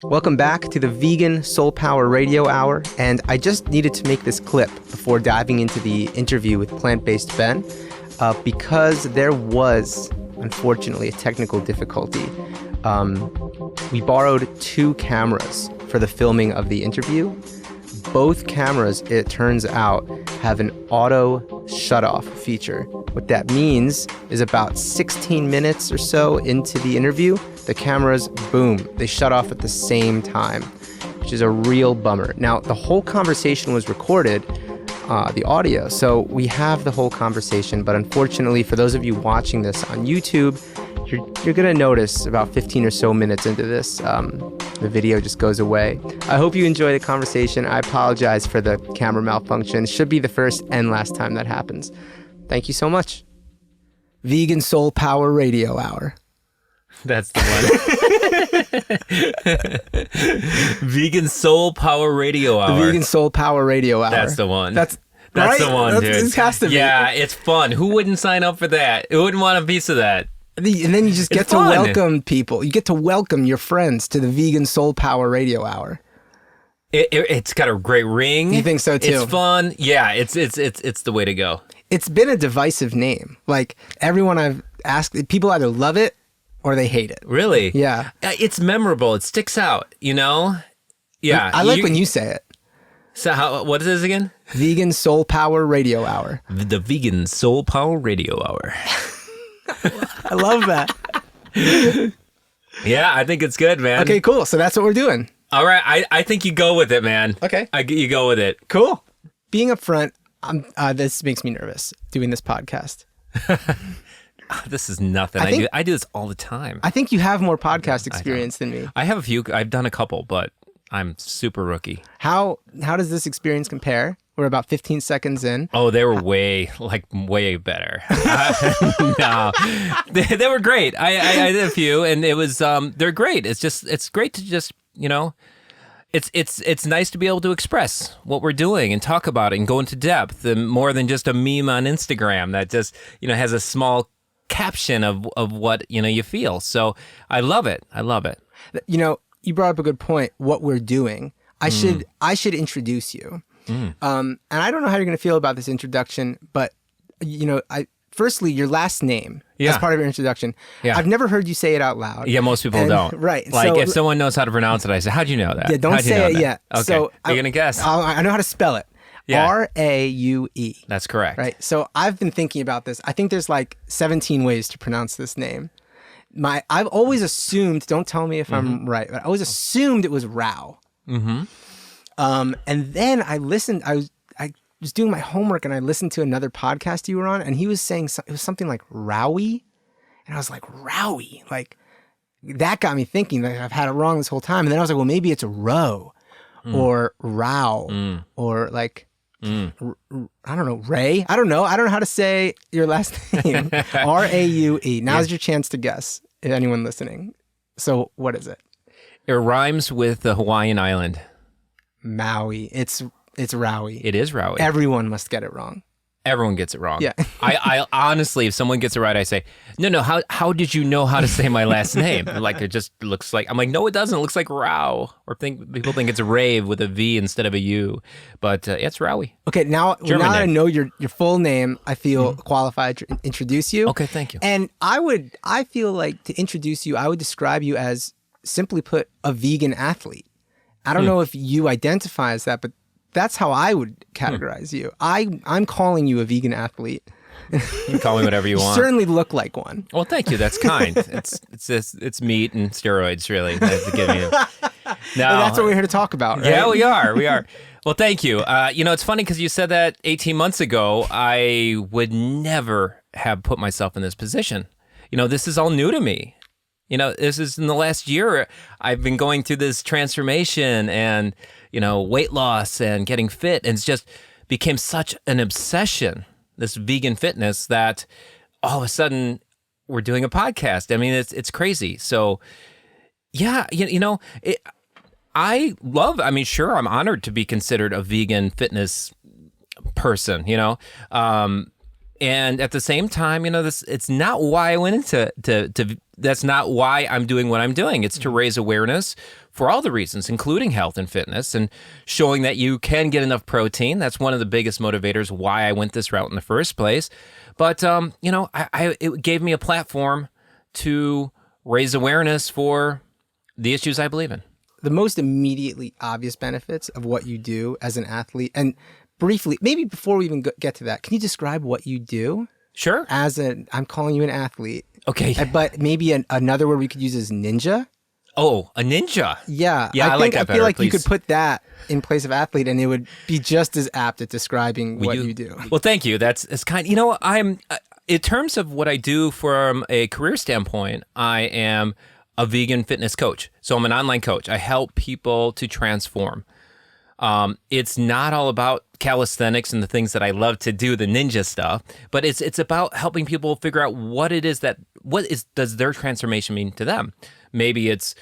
Welcome back to the Vegan Soul Power Radio Hour, and I just needed to make this clip before diving into the interview with Plant-Based Ben, because there was, unfortunately, a technical difficulty. We borrowed 2 cameras for the filming of the interview. Both cameras, it turns out, have an auto shutoff feature. What that means is about 16 minutes or so into the interview, the cameras, boom, they shut off at the same time, which is a real bummer. Now, the whole conversation was recorded, the audio, so we have the whole conversation, but unfortunately, for those of you watching this on YouTube, you're going to notice about 15 or so minutes into this, the video just goes away. I hope you enjoy the conversation. I apologize for the camera malfunction. It should be the first and last time that happens. Thank you so much. Vegan Soul Power Radio Hour. That's the one. Vegan Soul Power Radio Hour. The Vegan Soul Power Radio Hour. That's the one. That's right? The one, dude. This has to be. Yeah, it's fun. Who wouldn't sign up for that? Who wouldn't want a piece of that? And then you just get to welcome people. You get to welcome your friends to the Vegan Soul Power Radio Hour. It's got a great ring. You think so too? It's fun. Yeah, it's the way to go. It's been a divisive name. Like, everyone I've asked, people either love it or they hate it. Really? Yeah. It's memorable. It sticks out, you know? Yeah. I like when you say it. So what is this again? Vegan Soul Power Radio Hour. The Vegan Soul Power Radio Hour. I love that. Yeah, I think it's good, man. Okay, cool. So that's what we're doing. All right, I think you go with it, man. Okay. You go with it. Cool. Being upfront, this makes me nervous, doing this podcast. This is nothing. I do this all the time. I think you have more podcast experience than me. I have a few. I've done a couple, but I'm super rookie. How does this experience compare? We're about 15 seconds in. Oh, they were way better. No, they were great. I did a few, and it was they're great. It's great to just, you know, it's nice to be able to express what we're doing and talk about it and go into depth, and more than just a meme on Instagram that just, you know, has a small caption of what, you know, you feel. So I love it. You know, you brought up a good point. What we're doing, I should introduce you. And I don't know how you're going to feel about this introduction, but, you know, firstly, your last name as part of your introduction. Yeah. I've never heard you say it out loud. Yeah, most people don't. Right. Like, if someone knows how to pronounce it, I say, how'd you know that? Yeah, don't say it yet. Okay. So you're going to guess. I know how to spell it. Yeah. R-A-U-E. That's correct. Right. So I've been thinking about this. I think there's like 17 ways to pronounce this name. I've always assumed, don't tell me if I'm right, but I always assumed it was Rao. Mm-hmm. And then I listened, I was doing my homework and I listened to another podcast you were on, and he was saying it was something like Rowie. And I was like, Rowie? Like, that got me thinking that I've had it wrong this whole time. And then I was like, well, maybe it's Row or Row or like, I don't know, Ray? I don't know how to say your last name. R-A-U-E. Now's your chance to guess, if anyone listening. So what is it? It rhymes with the Hawaiian island. Maui. It's Rowie. It is Rowie. Everyone must get it wrong. Everyone gets it wrong. Yeah. I honestly, if someone gets it right, I say, no, how did you know how to say my last name? Like, it just looks like, I'm like, no, it doesn't. It looks like Rao. Or people think it's Rave with a V instead of a U. But it's Rowie. Okay, now that I know your full name, I feel qualified to introduce you. Okay, thank you. And I feel like to introduce you, I would describe you as, simply put, a vegan athlete. I don't know if you identify as that, but that's how I would categorize you. I'm calling you a vegan athlete. You can call me whatever you want. You certainly look like one. Well, thank you. That's kind. It's meat and steroids, really. That's what we're here to talk about, right? Yeah, we are. Well, thank you. You know, it's funny because you said that 18 months ago. I would never have put myself in this position. You know, this is all new to me. You know, this is in the last year, I've been going through this transformation and, you know, weight loss and getting fit. And it's just became such an obsession, this vegan fitness, that all of a sudden we're doing a podcast. I mean, it's crazy. So, yeah, sure, I'm honored to be considered a vegan fitness person, you know. And at the same time, it's not why I went into that's not why I'm doing what I'm doing. It's to raise awareness for all the reasons, including health and fitness, and showing that you can get enough protein. That's one of the biggest motivators why I went this route in the first place. But, it gave me a platform to raise awareness for the issues I believe in. The most immediately obvious benefits of what you do as an athlete, and briefly, maybe before we even get to that, can you describe what you do? Sure. I'm calling you an athlete. Okay. But maybe another word we could use is ninja. Oh, a ninja. Yeah. Yeah, I like that I better, feel like please. you could put that in place of athlete, and it would be just as apt at describing what you do. Well, thank you. It's kind. I'm in terms of what I do from a career standpoint, I am a vegan fitness coach. So I'm an online coach. I help people to transform. It's not all about calisthenics and the things that I love to do, the ninja stuff, but it's about helping people figure out what it is does their transformation mean to them. Maybe it's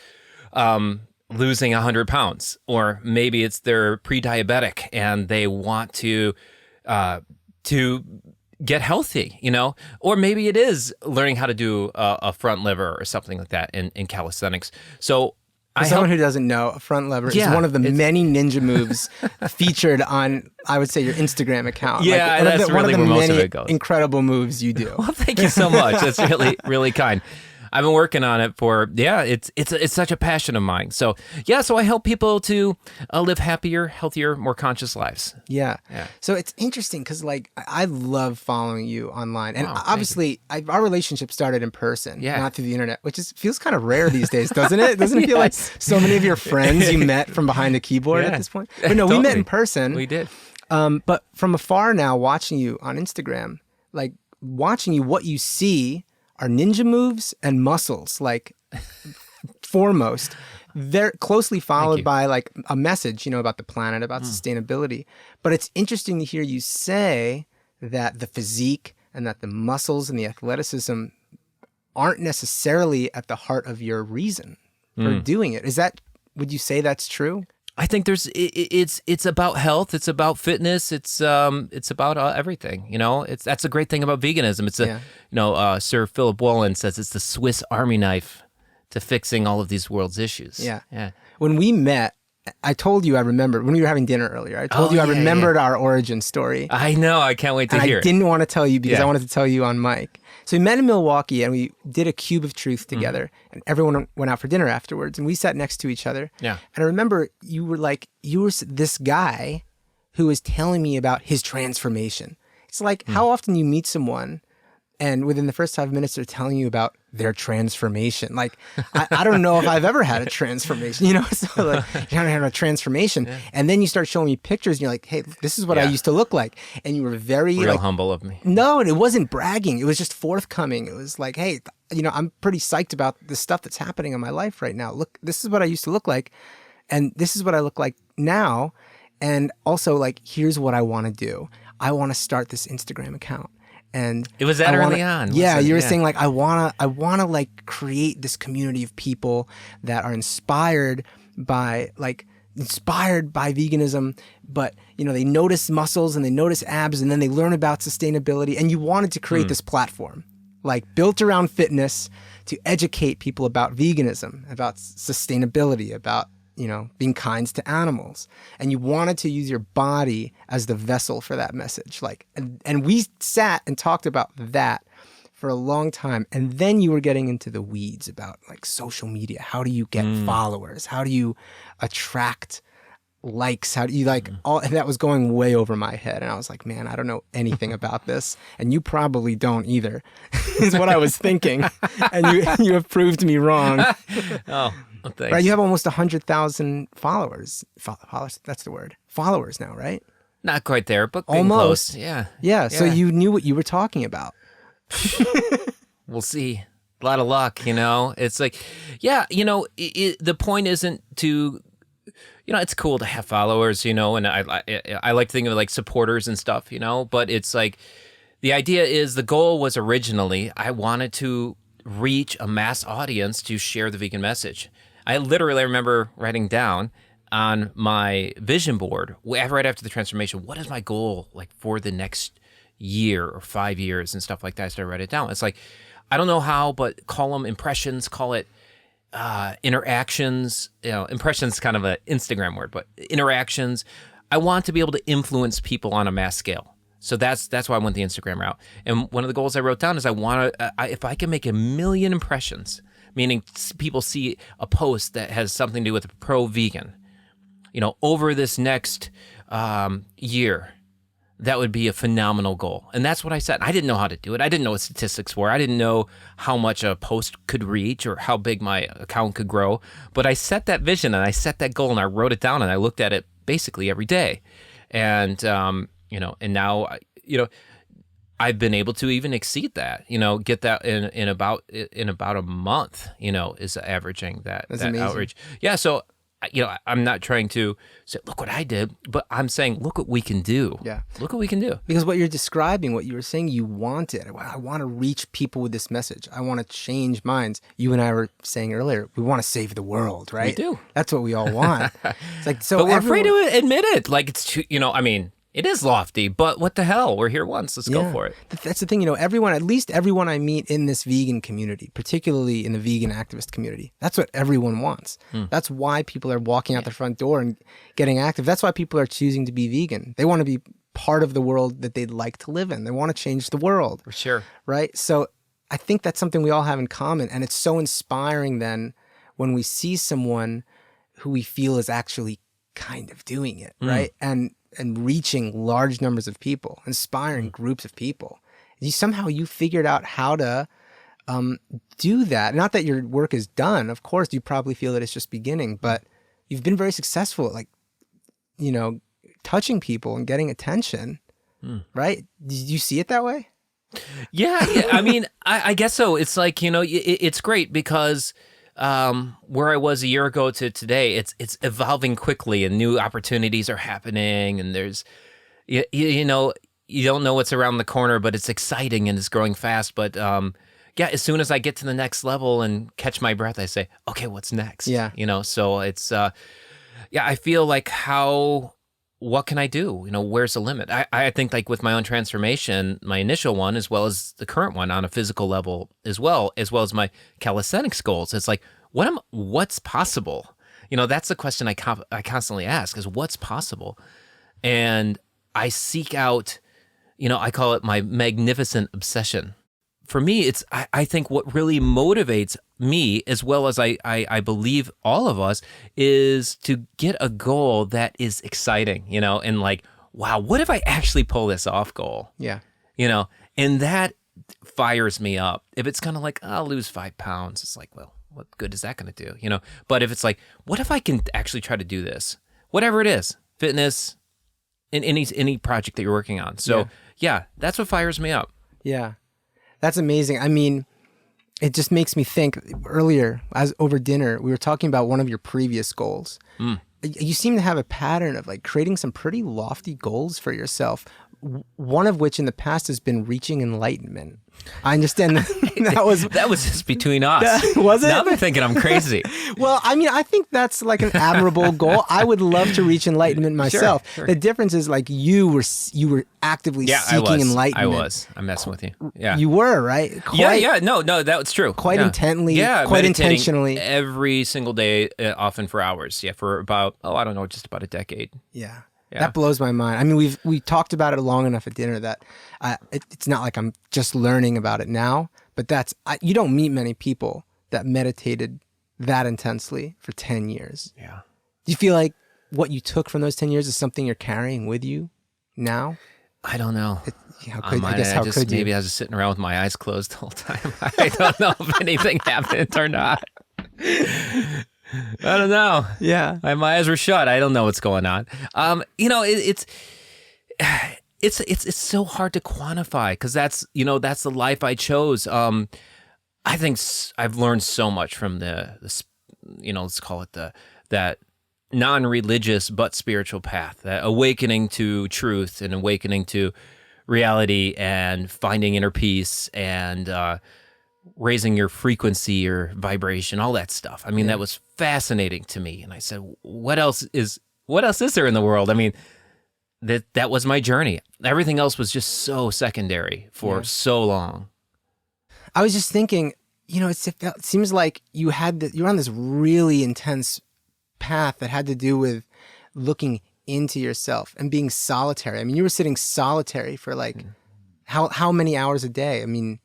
losing 100 pounds, or maybe it's they're pre-diabetic and they want to get healthy, or maybe it is learning how to do a front lever or something like that in calisthenics. So For someone who doesn't know, a front lever is one of the many ninja moves featured on, I would say, your Instagram account. Yeah, that's one really of the where most many of it goes. Incredible moves you do. Well, thank you so much. That's really, really kind. I've been working on it for, it's such a passion of mine. So I help people to live happier, healthier, more conscious lives. Yeah. So it's interesting because I love following you online. And Wow, obviously our relationship started in person, Yeah. not through the internet, which feels kind of rare these days, doesn't it? Doesn't it feel like so many of your friends you met from behind a keyboard at this point? But no, we met in person. We did. But from afar now, watching you on Instagram, watching you, what you see are ninja moves and muscles, foremost. They're closely followed by a message, about the planet, about sustainability. But it's interesting to hear you say that the physique and that the muscles and the athleticism aren't necessarily at the heart of your reason for doing it. Would you say that's true? I think it's about health. It's about fitness. It's about everything. That's a great thing about veganism. It's Sir Philip Wollen says it's the Swiss Army knife to fixing all of these world's issues. Yeah. When we met, I told you I remembered when we were having dinner earlier. I told you I remembered our origin story. I know. I can't wait to hear I it. didn't want to tell you because I wanted to tell you on mic. So we met in Milwaukee and we did a Cube of Truth together, and everyone went out for dinner afterwards, and we sat next to each other. Yeah. And I remember you were this guy who was telling me about his transformation. It's how often you meet someone and within the first 5 minutes they're telling you about their transformation. I don't know if I've ever had a transformation, so you're having a transformation. Yeah. And then you start showing me pictures and you're like, hey, this is what I used to look like. And you were very real humble of me. No, and it wasn't bragging. It was just forthcoming. It was like, hey, I'm pretty psyched about the stuff that's happening in my life right now. Look, this is what I used to look like. And this is what I look like now. And also here's what I want to do. I want to start this Instagram account. And it was that early on. Yeah, you were saying I wanna create this community of people that are inspired by veganism, but they notice muscles and they notice abs and then they learn about sustainability. And you wanted to create this platform, built around fitness to educate people about veganism, about sustainability, about being kind to animals. And you wanted to use your body as the vessel for that message. And we sat and talked about that for a long time. And then you were getting into the weeds about social media. How do you get followers? How do you attract likes? How do you all, and that was going way over my head. And I was like, man, I don't know anything about this. And you probably don't either, is what I was thinking. And you have proved me wrong. Oh, well, thanks. Right, you have almost 100,000 followers. Followers, that's the word. Followers now, right? Not quite there, but getting almost. Close. Yeah. Yeah. So you knew what you were talking about. We'll see. A lot of luck, It's the point isn't to, it's cool to have followers, and I like to think of supporters and stuff, but it's the idea is the goal was originally I wanted to reach a mass audience to share the vegan message. I literally remember writing down on my vision board right after the transformation, what is my goal for the next year or 5 years and stuff like that. I started to write it down. It's like, I don't know how, but call them impressions, call it interactions. Impressions is kind of an Instagram word, but interactions. I want to be able to influence people on a mass scale. So that's why I went the Instagram route. And one of the goals I wrote down is I want to, if I can make 1 million impressions, meaning people see a post that has something to do with pro-vegan, over this next year, that would be a phenomenal goal. And that's what I said. I didn't know how to do it. I didn't know what statistics were. I didn't know how much a post could reach or how big my account could grow. But I set that vision and I set that goal and I wrote it down and I looked at it basically every day. And, and now, I've been able to even exceed that, get that in about a month, is averaging that outreach. Yeah. So, I'm not trying to say, look what I did, but I'm saying, look what we can do. Yeah. Look what we can do. Because what you're describing, what you were saying, you wanted. I want to reach people with this message. I want to change minds. You and I were saying earlier, we want to save the world, right? We do. That's what we all want. It's like, so but we're afraid to admit it. Like it's too, it is lofty, but what the hell? We're here once. Let's go for it. That's the thing, at least everyone I meet in this vegan community, particularly in the vegan activist community, that's what everyone wants. That's why people are walking out the front door and getting active. That's why people are choosing to be vegan. They want to be part of the world that they'd like to live in. They want to change the world. For sure. Right? So I think that's something we all have in common. And it's so inspiring then when we see someone who we feel is actually kind of doing it, right? And reaching large numbers of people, inspiring groups of people. Somehow you figured out how to do that. Not that your work is done. Of course, you probably feel that it's just beginning, but you've been very successful at touching people and getting attention, right? Did you see it that way? Yeah. I mean, I guess so. It's like, it's great because where I was a year ago to today, it's evolving quickly and new opportunities are happening and there's, you don't know what's around the corner, but it's exciting and it's growing fast. But as soon as I get to the next level and catch my breath, I say, okay, what's next? Yeah. So it's, I feel like what can I do? Where's the limit? I think like with my own transformation, my initial one, as well as the current one on a physical level, as well as my calisthenics goals. It's like, what's possible? That's the question I constantly ask is what's possible? And I seek out, I call it my magnificent obsession. For me, I think what really motivates me, as well as I believe all of us, is to get a goal that is exciting, and like, wow, what if I actually pull this off goal? Yeah. And that fires me up. If it's kind of like, I'll lose 5 pounds, it's like, well, what good is that going to do? But if it's like, what if I can actually try to do this? Whatever it is, fitness, in any project that you're working on. So that's what fires me up. Yeah. That's amazing. I mean, it just makes me think earlier, as over dinner, we were talking about one of your previous goals. You seem to have a pattern of like creating some pretty lofty goals for yourself. One of which in the past has been reaching enlightenment. I understand that was just between us. Was it? Now they're thinking I'm crazy. Well, I mean, I think that's like an admirable goal. I would love to reach enlightenment myself. Sure. The difference is like you were actively seeking enlightenment. I'm messing with you. Yeah. You were, right? No, that's true. Quite intently, quite intentionally. Every single day, often for hours. Yeah, for about, just about a decade. Yeah. That blows my mind. I mean, we talked about it long enough at dinner that it's not like I'm just learning about it now, but you don't meet many people that meditated that intensely for 10 years. Yeah. Do you feel like what you took from those 10 years is something you're carrying with you now? I don't know. Maybe I was just sitting around with my eyes closed the whole time. I don't know if anything happened or not. I don't know. Yeah. My eyes were shut. I don't know what's going on. It's so hard to quantify because that's the life I chose. I think I've learned so much from let's call it that non-religious but spiritual path, that awakening to truth and awakening to reality and finding inner peace and raising your frequency, your vibration, all that stuff. I mean, that was fascinating to me. And I said, what else is there in the world? I mean, that was my journey. Everything else was just so secondary for so long. I was just thinking, it seems like you were on this really intense path that had to do with looking into yourself and being solitary. I mean, you were sitting solitary for like how many hours a day? I mean,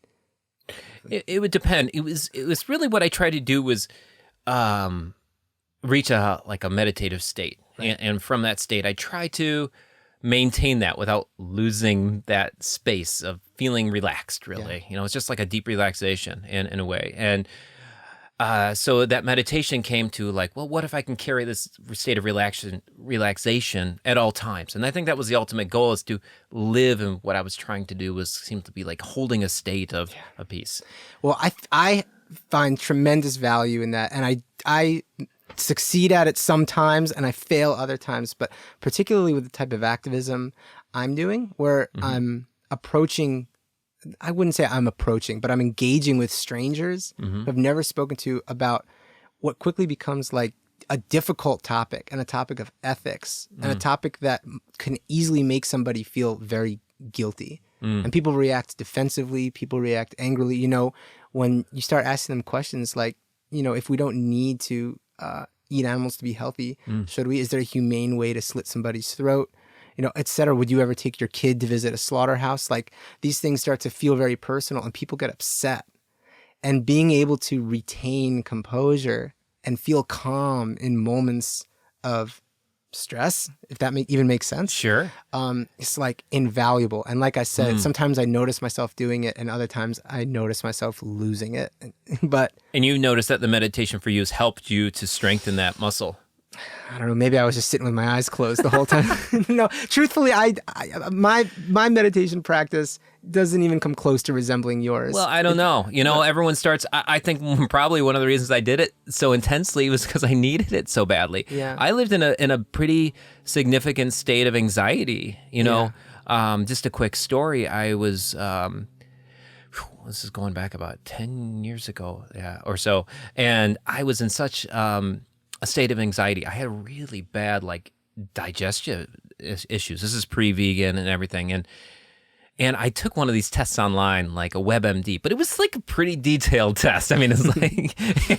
it would depend. It was really what I tried to do was reach a meditative state, right. And from that state, I try to maintain that without losing that space of feeling relaxed. Really, it's just like a deep relaxation in a way, and. So that meditation came to like, well, what if I can carry this state of relaxation at all times? And I think that was the ultimate goal, is to live. And what I was trying to do seemed to be like holding a state of peace. Well, I find tremendous value in that. And I succeed at it sometimes and I fail other times, but particularly with the type of activism I'm doing, where I'm approaching, I wouldn't say I'm approaching, but I'm engaging with strangers who I've never spoken to about what quickly becomes like a difficult topic, and a topic of ethics, and a topic that can easily make somebody feel very guilty. And people react defensively, people react angrily. When you start asking them questions like, if we don't need to eat animals to be healthy, should we? Is there a humane way to slit somebody's throat? Et cetera. Would you ever take your kid to visit a slaughterhouse? Like, these things start to feel very personal and people get upset. And being able to retain composure and feel calm in moments of stress, if that even makes sense. Sure. It's like invaluable. And like I said, sometimes I notice myself doing it and other times I notice myself losing it. And you notice that the meditation for you has helped you to strengthen that muscle. I don't know. Maybe I was just sitting with my eyes closed the whole time. No, truthfully, my meditation practice doesn't even come close to resembling yours. Well, I don't know. Everyone starts. I think probably one of the reasons I did it so intensely was because I needed it so badly. Yeah. I lived in a pretty significant state of anxiety. Just a quick story. I was. This is going back about 10 years ago, or so, and I was in such a state of anxiety. I had really bad digestive issues. This is pre-vegan and everything, and I took one of these tests online, like a WebMD, but it was like a pretty detailed test. I mean, it's like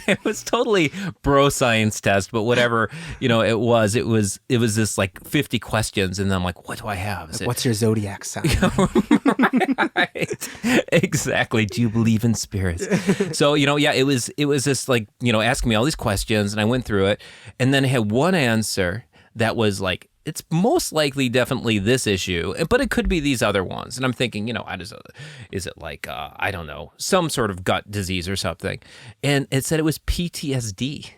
it was totally bro science test, but whatever it was this like 50 questions, and then I'm like, what do I have? What's your zodiac sign? Right. Exactly. Do you believe in spirits? So, it was this like, asking me all these questions, and I went through it, and then I had one answer that was like, it's most likely definitely this issue, but it could be these other ones. And I'm thinking, is it like, I don't know, some sort of gut disease or something? And it said it was PTSD.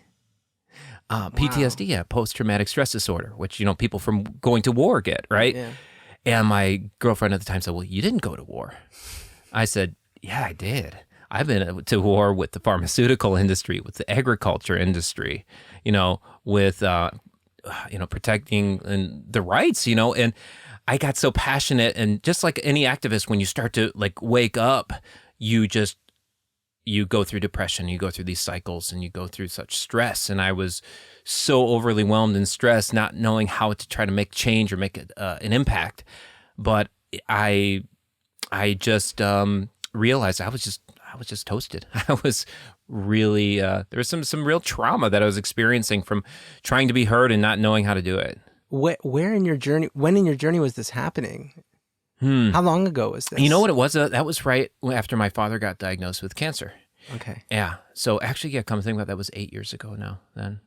PTSD, post-traumatic stress disorder, which, people from going to war get, right? Yeah. And my girlfriend at the time said, well, you didn't go to war. I said, yeah, I did. I've been to war with the pharmaceutical industry, with the agriculture industry, with, protecting the rights, and I got so passionate. And just like any activist, when you start to like wake up, you go through depression, you go through these cycles, and you go through such stress. And I was so overly whelmed and stressed, not knowing how to try to make change or make an impact. But I just realized I was just toasted. I was really there was some real trauma that I was experiencing from trying to be heard and not knowing how to do it. Where in your journey? When in your journey was this happening? How long ago was this? You know what it was? That was right after my father got diagnosed with cancer. Okay. Yeah. So actually, come to think about it, that was 8 years ago now. Then.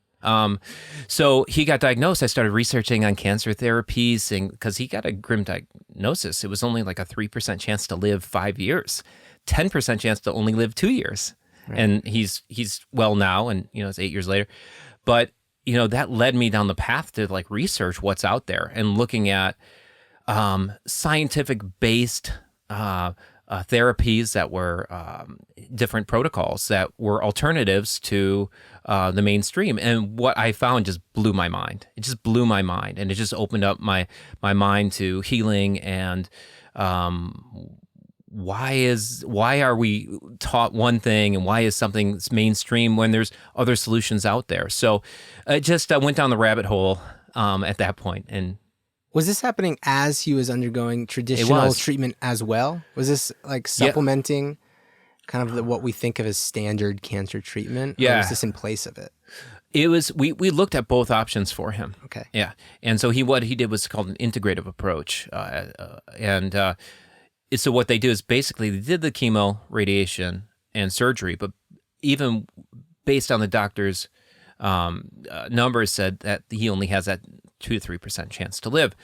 So he got diagnosed. I started researching on cancer therapies, and because he got a grim diagnosis, it was only like a 3% chance to live 5 years, 10% chance to only live 2 years. Right. And he's well now, and it's 8 years later. But that led me down the path to like research what's out there and looking at scientific based therapies that were different protocols that were alternatives to the mainstream. And what I found just blew my mind. It just blew my mind, and it just opened up my mind to healing and why are we taught one thing, and why is something mainstream when there's other solutions out there? So I just went down the rabbit hole at that point. And Was this happening as he was undergoing traditional treatment as well? Was this like supplementing kind of what we think of as standard cancer treatment? Yeah. Or was this in place of it? It was, we looked at both options for him. Okay. Yeah. And so what he did was called an integrative approach. So what they do is basically they did the chemo, radiation, and surgery, but even based on the doctor's numbers said that he only has that 2 to 3% chance to live,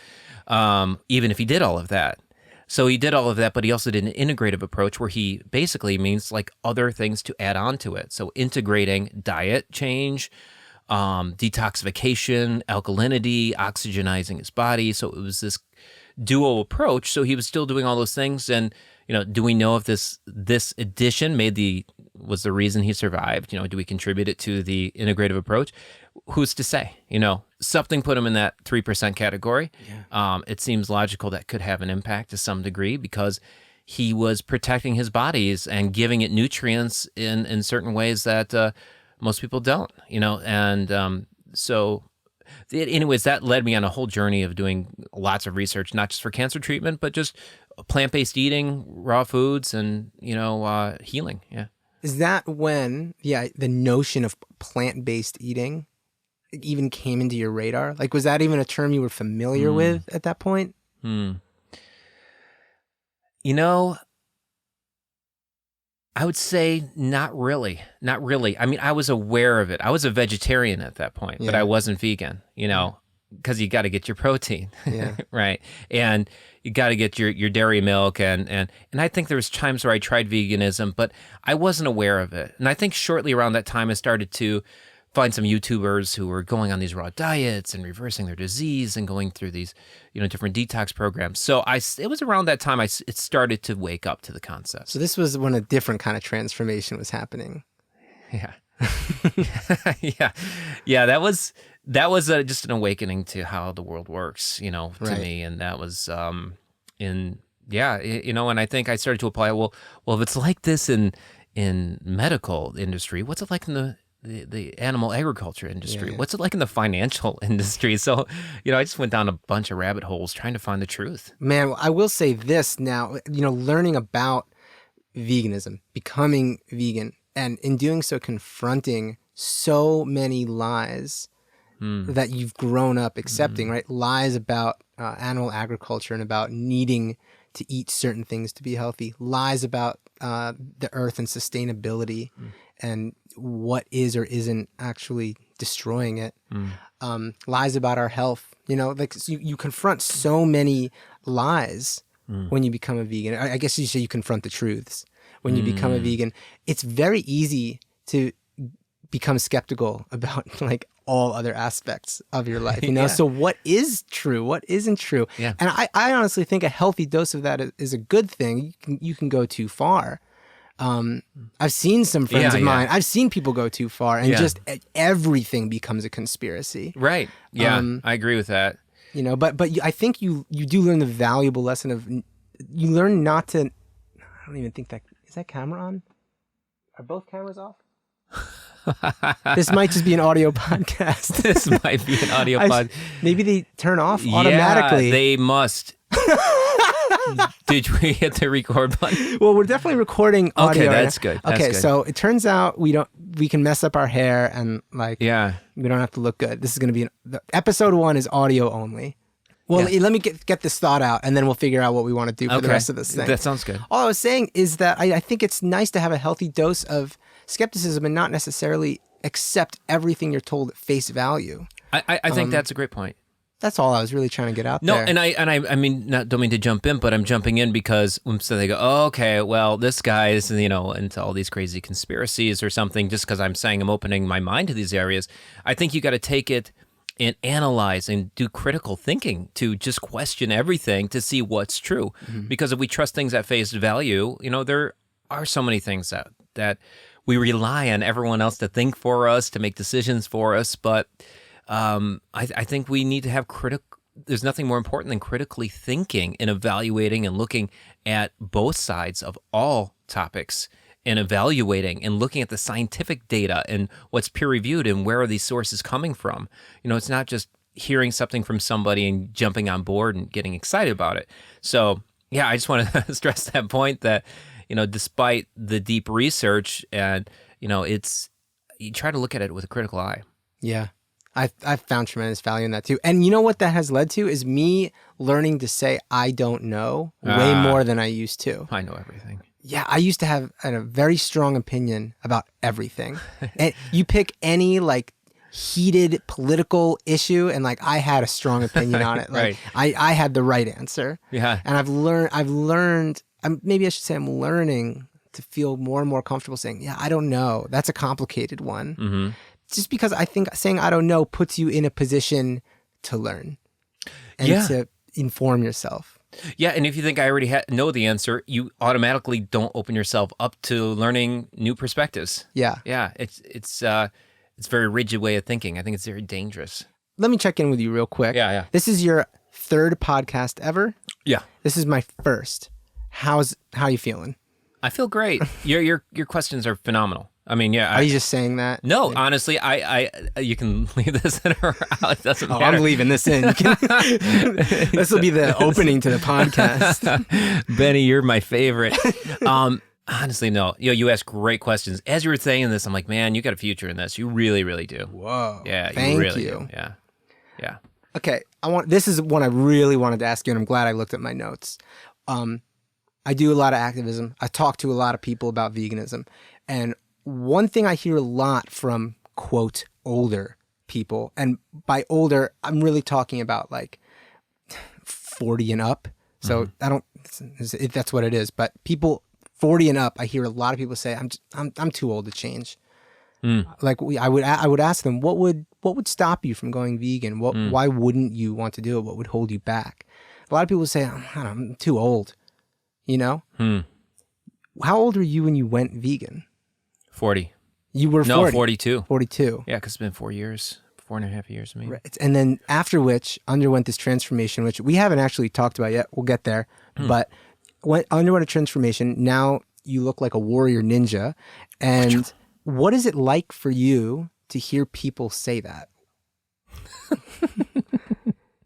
even if he did all of that. So he did all of that, but he also did an integrative approach where he basically means like other things to add on to it. So integrating diet change, detoxification, alkalinity, oxygenizing his body. So it was this dual approach. So he was still doing all those things. And, do we know if this addition was the reason he survived? Do we contribute it to the integrative approach? Who's to say? Something put him in that 3% category. Yeah. It seems logical that could have an impact to some degree because he was protecting his bodies and giving it nutrients in certain ways that most people don't. Anyways, that led me on a whole journey of doing lots of research, not just for cancer treatment, but just plant-based eating, raw foods, and, healing. Yeah. Is that when, the notion of plant-based eating even came into your radar? Like, was that even a term you were familiar with at that point? I would say not really. Not really. I mean, I was aware of it. I was a vegetarian at that point, but I wasn't vegan, because you got to get your protein, right? And you got to get your dairy milk. And I think there was times where I tried veganism, but I wasn't aware of it. And I think shortly around that time, I started to find some YouTubers who were going on these raw diets and reversing their disease and going through these, different detox programs. So it was around that time it started to wake up to the concept. So this was when a different kind of transformation was happening. Yeah. Yeah. That was just an awakening to how the world works, to me. And that was, and I think I started to apply, well, if it's like this in medical industry, what's it like in the animal agriculture industry? What's it like in the financial industry? So, I just went down a bunch of rabbit holes trying to find the truth. Man, I will say this now, learning about veganism, becoming vegan, and in doing so, confronting so many lies that you've grown up accepting, right? Lies about animal agriculture and about needing to eat certain things to be healthy. Lies about the earth and sustainability and what is or isn't actually destroying it. Lies about our health. You confront so many lies when you become a vegan. I guess you say you confront the truths when you become a vegan. It's very easy to become skeptical about like all other aspects of your life, So what is true? What isn't true? Yeah. And I honestly think a healthy dose of that is a good thing. You can go too far. I've seen some friends of mine. I've seen people go too far and just everything becomes a conspiracy. Right. Yeah. I agree with that. But I think you do learn the valuable lesson of, you learn not to, I don't even think is that camera on? Are both cameras off? This might just be an audio podcast. This might be an audio podcast. Maybe they turn off automatically. Yeah, they must. Did we hit the record button? Well, we're definitely recording audio. Okay, that's good. So it turns out we can mess up our hair and we don't have to look good. This is going to be episode 1 is audio only. Well, let me get this thought out, and then we'll figure out what we want to do for the rest of this thing. That sounds good. All I was saying is that I think it's nice to have a healthy dose of skepticism and not necessarily accept everything you're told at face value. I think that's a great point. That's all I was really trying to get out there. No, and I mean, don't mean to jump in, but I'm jumping in because so they go, oh, okay, well, this guy is, into all these crazy conspiracies or something, just because I'm saying I'm opening my mind to these areas. I think you got to take it and analyze and do critical thinking to just question everything to see what's true. Because if we trust things at face value, there are so many things that we rely on everyone else to think for us, to make decisions for us, but I think we need to have there's nothing more important than critically thinking and evaluating and looking at both sides of all topics and evaluating and looking at the scientific data and what's peer-reviewed and where are these sources coming from. It's not just hearing something from somebody and jumping on board and getting excited about it. So yeah, I just want to stress that point that, despite the deep research and, you try to look at it with a critical eye. Yeah. I've found tremendous value in that too. And you know what that has led to is me learning to say I don't know way more than I used to. I know everything. Yeah, I used to have a very strong opinion about everything. And you pick any like heated political issue and like I had a strong opinion on it. Like Right. I had the right answer. Yeah. And I've learned, maybe I should say I'm learning to feel more and more comfortable saying, yeah, I don't know. That's a complicated one. Mm-hmm. Just because I think saying I don't know puts you in a position to learn and to inform yourself. Yeah, and if you think I already know the answer, you automatically don't open yourself up to learning new perspectives. Yeah. Yeah, it's a very rigid way of thinking. I think it's very dangerous. Let me check in with you real quick. Yeah. This is your third podcast ever. Yeah. This is my first. How you feeling? I feel great. Your questions are phenomenal. I mean, yeah. Are you just saying that? No, honestly, I you can leave this in or out. It doesn't matter. I'm leaving this in. This will be the opening to the podcast. Benny, you're my favorite. Honestly, no. You ask great questions. As you were saying this, I'm like, man, you got a future in this. You really, really do. Whoa. Yeah, Thank you really you. do. Yeah. Okay, this is one I really wanted to ask you, and I'm glad I looked at my notes. I do a lot of activism. I talk to a lot of people about veganism, and one thing I hear a lot from, quote, older people, and by older, I'm really talking about like 40 and up. So I don't, if that's what it is, but people 40 and up, I hear a lot of people say, I'm too old to change. Like I would ask them, what would stop you from going vegan? Why wouldn't you want to do it? What would hold you back? A lot of people say, I'm too old, How old were you when you went vegan? 40. You were 40. No, 42. 42. Yeah, because it's been 4.5 years, maybe. Right. And then after which underwent this transformation, which we haven't actually talked about yet. We'll get there. But underwent a transformation. Now you look like a warrior ninja. And what is it like for you to hear people say that?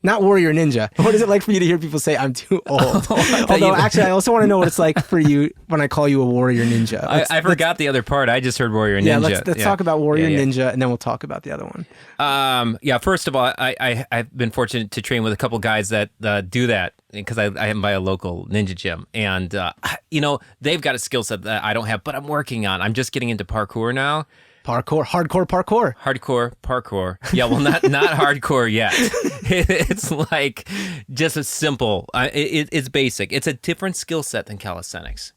Not warrior ninja. What is it like for you to hear people say, I'm too old? Although, actually, I also want to know what it's like for you when I call you a warrior ninja. I forgot the other part. I just heard warrior ninja. Yeah, let's talk about warrior ninja, and then we'll talk about the other one. First of all, I've been fortunate to train with a couple guys that do that because I am by a local ninja gym. And, they've got a skill set that I don't have, but I'm working on. I'm just getting into parkour now. Hardcore parkour. Hardcore parkour. Yeah, well, not hardcore yet. It's like just a simple. It's basic. It's a different skill set than calisthenics.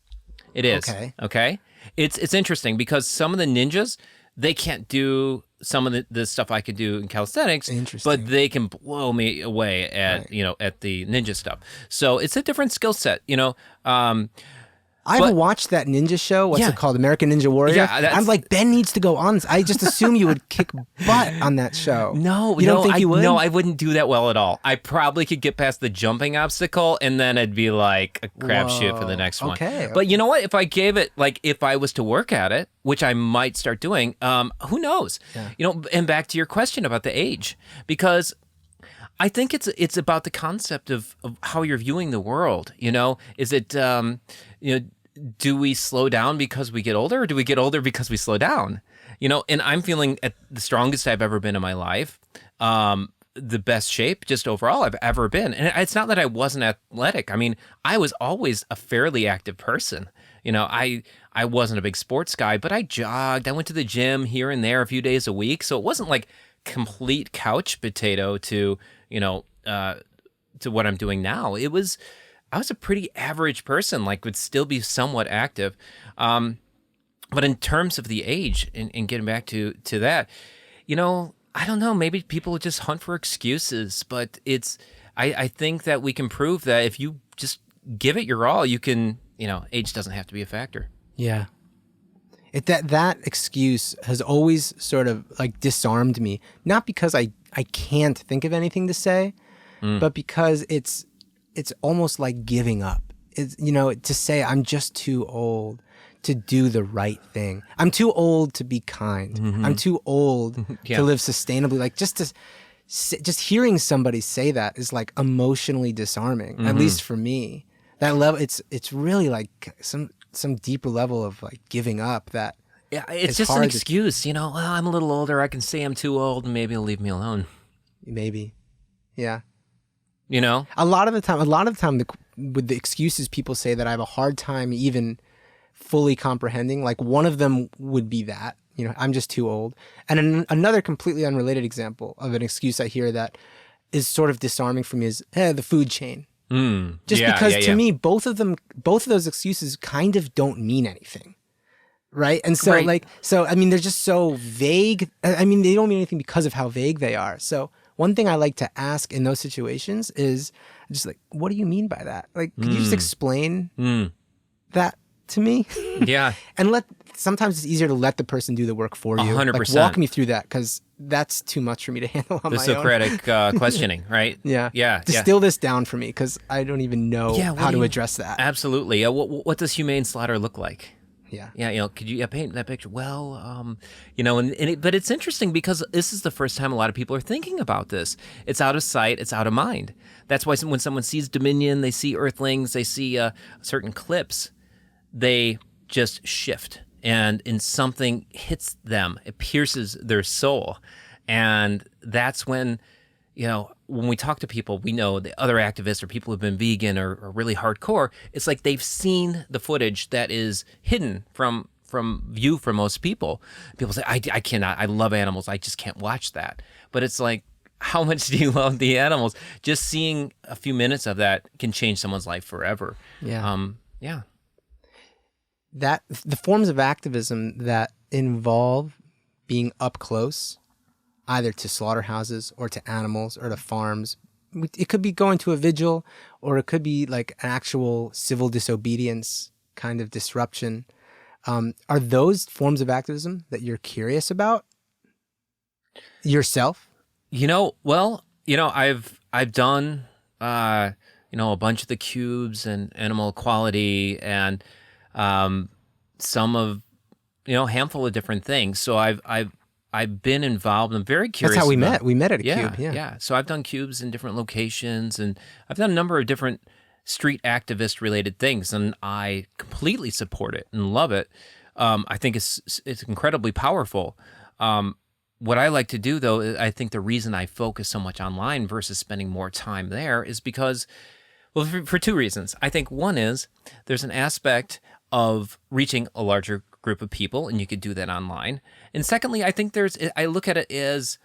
It is. Okay. It's interesting because some of the ninjas, they can't do some of the stuff I could do in calisthenics, but they can blow me away at at the ninja stuff. So it's a different skill set. I've watched that ninja show. What's it called? American Ninja Warrior? Yeah, I'm like, Ben needs to go on. I just assume you would kick butt on that show. No, you don't think you would? No, I wouldn't do that well at all. I probably could get past the jumping obstacle, and then it'd be like a crapshoot for the next one. Okay. But you know what? If I gave it, if I was to work at it, which I might start doing, who knows? Yeah. And back to your question about the age, because I think it's about the concept of how you're viewing the world. Is it do we slow down because we get older, or do we get older because we slow down? And I'm feeling at the strongest I've ever been in my life, the best shape just overall I've ever been. And it's not that I wasn't athletic. I mean, I was always a fairly active person. I wasn't a big sports guy, but I jogged. I went to the gym here and there a few days a week. So it wasn't like complete couch potato to what I'm doing now. I was a pretty average person, would still be somewhat active. But in terms of the age, and getting back to that, I don't know, maybe people just hunt for excuses, but I think that we can prove that if you just give it your all, you can, age doesn't have to be a factor. Yeah. That excuse has always sort of disarmed me, not because I can't think of anything to say, but because it's almost like giving up. It's, to say I'm just too old to do the right thing. I'm too old to be kind. I'm too old to live sustainably. just hearing somebody say that is like emotionally disarming, at least for me. That level, it's really like some deeper level of like giving up that. Yeah, it's just an excuse, you know. Well, I'm a little older. I can say I'm too old, and maybe he'll leave me alone. Maybe, yeah. You know, a lot of the time, with the excuses people say that I have a hard time even fully comprehending. Like one of them would be that, you know, I'm just too old. And another completely unrelated example of an excuse I hear that is sort of disarming for me is the food chain. Because to me, both of those excuses kind of don't mean anything. Right. And so I mean, they're just so vague. I mean, they don't mean anything because of how vague they are. So one thing I like to ask in those situations is just like, what do you mean by that? Like, could you just explain that to me? Yeah. And sometimes it's easier to let the person do the work for you. 100%. Like, walk me through that, because that's too much for me to handle on my own. The Socratic questioning, right? Yeah. Yeah. Distill this down for me, because I don't even know how to address that. Absolutely. What does humane slaughter look like? Yeah. Yeah, you know, could you paint that picture? Well, you know, but it's interesting because this is the first time a lot of people are thinking about this. It's out of sight, it's out of mind. That's why when someone sees Dominion, they see Earthlings, they see certain clips, they just shift, and something hits them. It pierces their soul, and that's when, you know, when we talk to people, we know the other activists or people who've been vegan or really hardcore, it's like they've seen the footage that is hidden from view for most people. People say, I cannot, I love animals, I just can't watch that. But it's like, how much do you love the animals? Just seeing a few minutes of that can change someone's life forever. Yeah. Yeah. That the forms of activism that involve being up close, either to slaughterhouses or to animals or to farms. It could be going to a vigil, or it could be like an actual civil disobedience kind of disruption. Are those forms of activism that you're curious about yourself? You know, well, you know, I've done, you know, a bunch of the cubes and animal equality and some of, you know, a handful of different things. So I've been involved. I'm very curious. That's how we met. We met at a cube. Yeah. So I've done cubes in different locations, and I've done a number of different street activist related things, and I completely support it and love it. I think it's incredibly powerful. What I like to do, though, I think the reason I focus so much online versus spending more time there is because, well, for two reasons. I think one is there's an aspect of reaching a larger group of people, and you could do that online. And secondly, I think I look at it as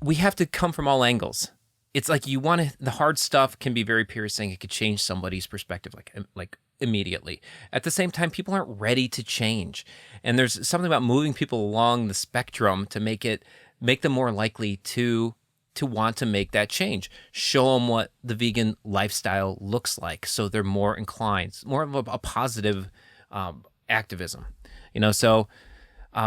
we have to come from all angles. It's like the hard stuff can be very piercing. It could change somebody's perspective like immediately. At the same time, people aren't ready to change. And there's something about moving people along the spectrum to make them more likely to want to make that change. Show them what the vegan lifestyle looks like, so they're more inclined, more of a positive activism. You know, so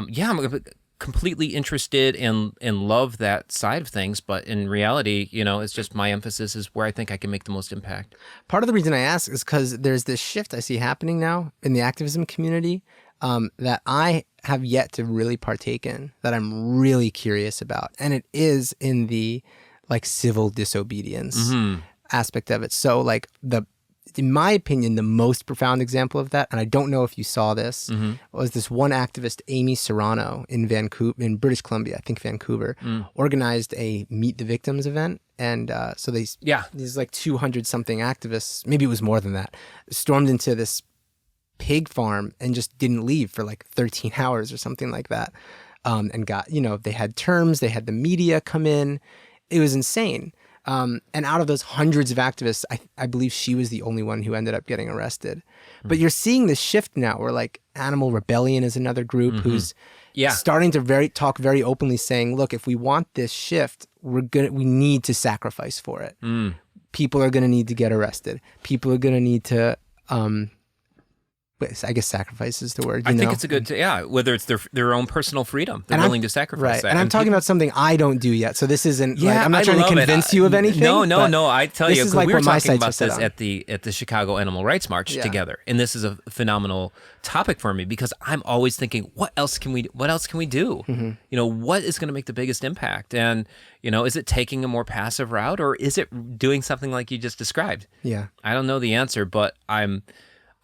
yeah, I'm completely interested and love that side of things, but in reality, you know, it's just my emphasis is where I think I can make the most impact. Part of the reason I ask is because there's this shift I see happening now in the activism community that I have yet to really partake in, that I'm really curious about, and it is in the like civil disobedience aspect of it. So like in my opinion, the most profound example of that, and I don't know if you saw this, was this one activist, Amy Serrano, in British Columbia, I think Vancouver, organized a Meet the Victims event. And so these like 200 something activists, maybe it was more than that, stormed into this pig farm and just didn't leave for like 13 hours or something like that. And got, you know, they had terms, they had the media come in. It was insane. And out of those hundreds of activists, I believe she was the only one who ended up getting arrested. But you're seeing this shift now where like Animal Rebellion is another group who's starting to talk very openly, saying, look, if we want this shift, we need to sacrifice for it. People are going to need to get arrested. People are going to need to I guess sacrifice is the word. I think it's a good, whether it's their own personal freedom, they're willing to sacrifice that. And I'm talking about something I don't do yet. So this isn't, I'm not I trying to love convince you of anything. No, I tell you, is we were what my talking about sights are this set at the Chicago Animal Rights March together. And this is a phenomenal topic for me because I'm always thinking, what else can we do? What is going to make the biggest impact? And, is it taking a more passive route or is it doing something like you just described? Yeah. I don't know the answer, but I'm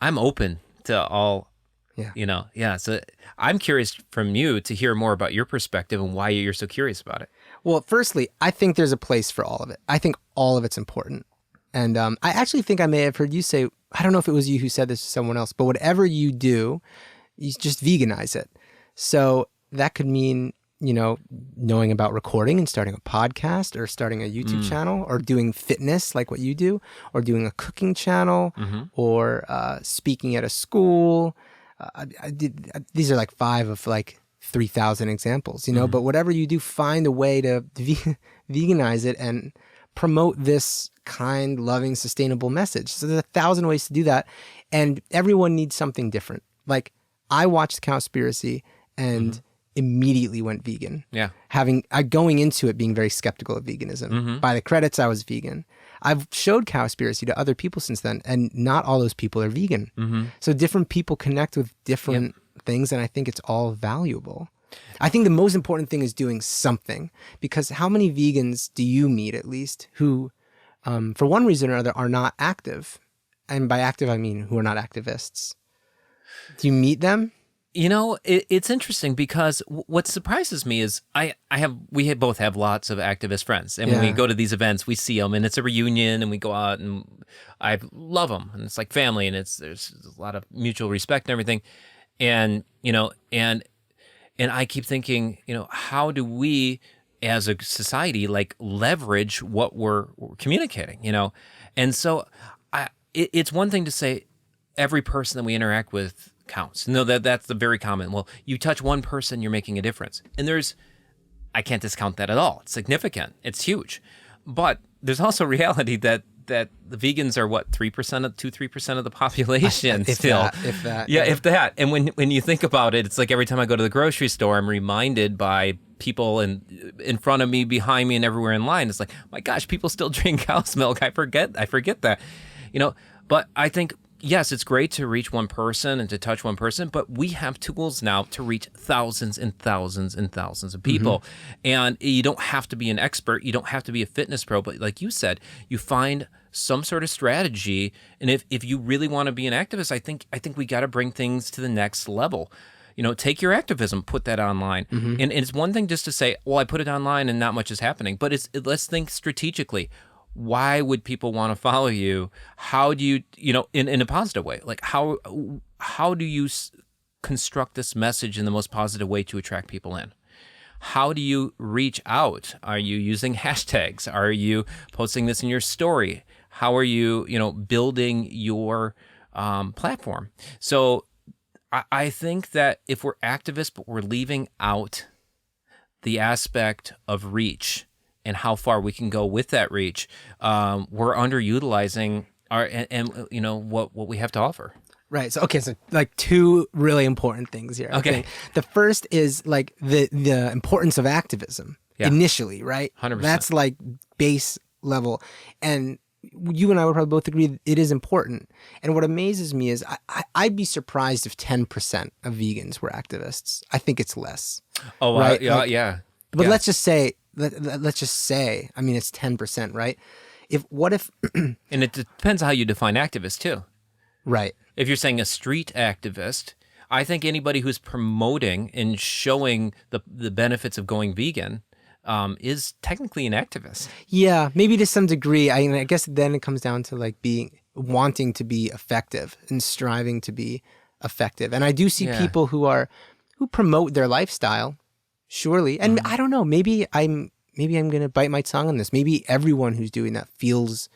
open to all. So I'm curious from you to hear more about your perspective and why you're so curious about it. Well, firstly, I think there's a place for all of it. I think all of it's important. And I actually think I may have heard you say, I don't know if it was you who said this to someone else, but whatever you do, you just veganize it. So that could mean, knowing about recording and starting a podcast or starting a YouTube channel or doing fitness like what you do or doing a cooking channel or speaking at a school. These are like 5 of like 3,000 examples, but whatever you do, find a way to veganize it and promote this kind, loving, sustainable message. So there's 1,000 ways to do that. And everyone needs something different. Like I watched Cowspiracy and immediately went vegan. Yeah. Going into it being very skeptical of veganism. By the credits, I was vegan. I've showed Cowspiracy to other people since then, and not all those people are vegan. So different people connect with different things, and I think it's all valuable. I think the most important thing is doing something, because how many vegans do you meet, at least, who, for one reason or other, are not active? And by active, I mean who are not activists. Do you meet them? It's interesting because what surprises me is we both have lots of activist friends. And when we go to these events, we see them and it's a reunion and we go out and I love them. And it's like family and there's a lot of mutual respect and everything. And, and I keep thinking, how do we as a society like leverage what we're communicating, And so it's one thing to say every person that we interact with counts. No, that's the very common. Well, you touch one person, you're making a difference. And I can't discount that at all. It's significant. It's huge. But there's also reality that the vegans are 3% of the population if still. If that. Yeah, if that. And when you think about it, it's like every time I go to the grocery store, I'm reminded by people in front of me, behind me, and everywhere in line. It's like, my gosh, people still drink cow's milk. I forget that. But I think, yes, it's great to reach one person and to touch one person, but we have tools now to reach thousands and thousands and thousands of people. And you don't have to be an expert. You don't have to be a fitness pro. But like you said, you find some sort of strategy. And if you really want to be an activist, I think we got to bring things to the next level. Take your activism, put that online. And it's one thing just to say, well, I put it online and not much is happening. But let's think strategically. Why would people want to follow you? How do you, in a positive way, like how do you construct this message in the most positive way to attract people in? How do you reach out? Are you using hashtags? Are you posting this in your story? How are you, building your platform? So I think that if we're activists, but we're leaving out the aspect of reach, and how far we can go with that reach, we're underutilizing what we have to offer. Right. So like 2 really important things here. Okay. The first is like the importance of activism initially, right? 100%. That's like base level. And you and I would probably both agree it is important. And what amazes me is I'd be surprised if 10% of vegans were activists. I think it's less. Oh, right? yeah. But let's just say, I mean, it's 10%, right? What if, and it depends how you define activist too. Right. If you're saying a street activist, I think anybody who's promoting and showing the benefits of going vegan is technically an activist. Yeah, maybe to some degree. I guess then it comes down to like wanting to be effective and striving to be effective. And I do see people who promote their lifestyle. Surely. And I don't know, maybe I'm going to bite my tongue on this. Maybe everyone who's doing that feels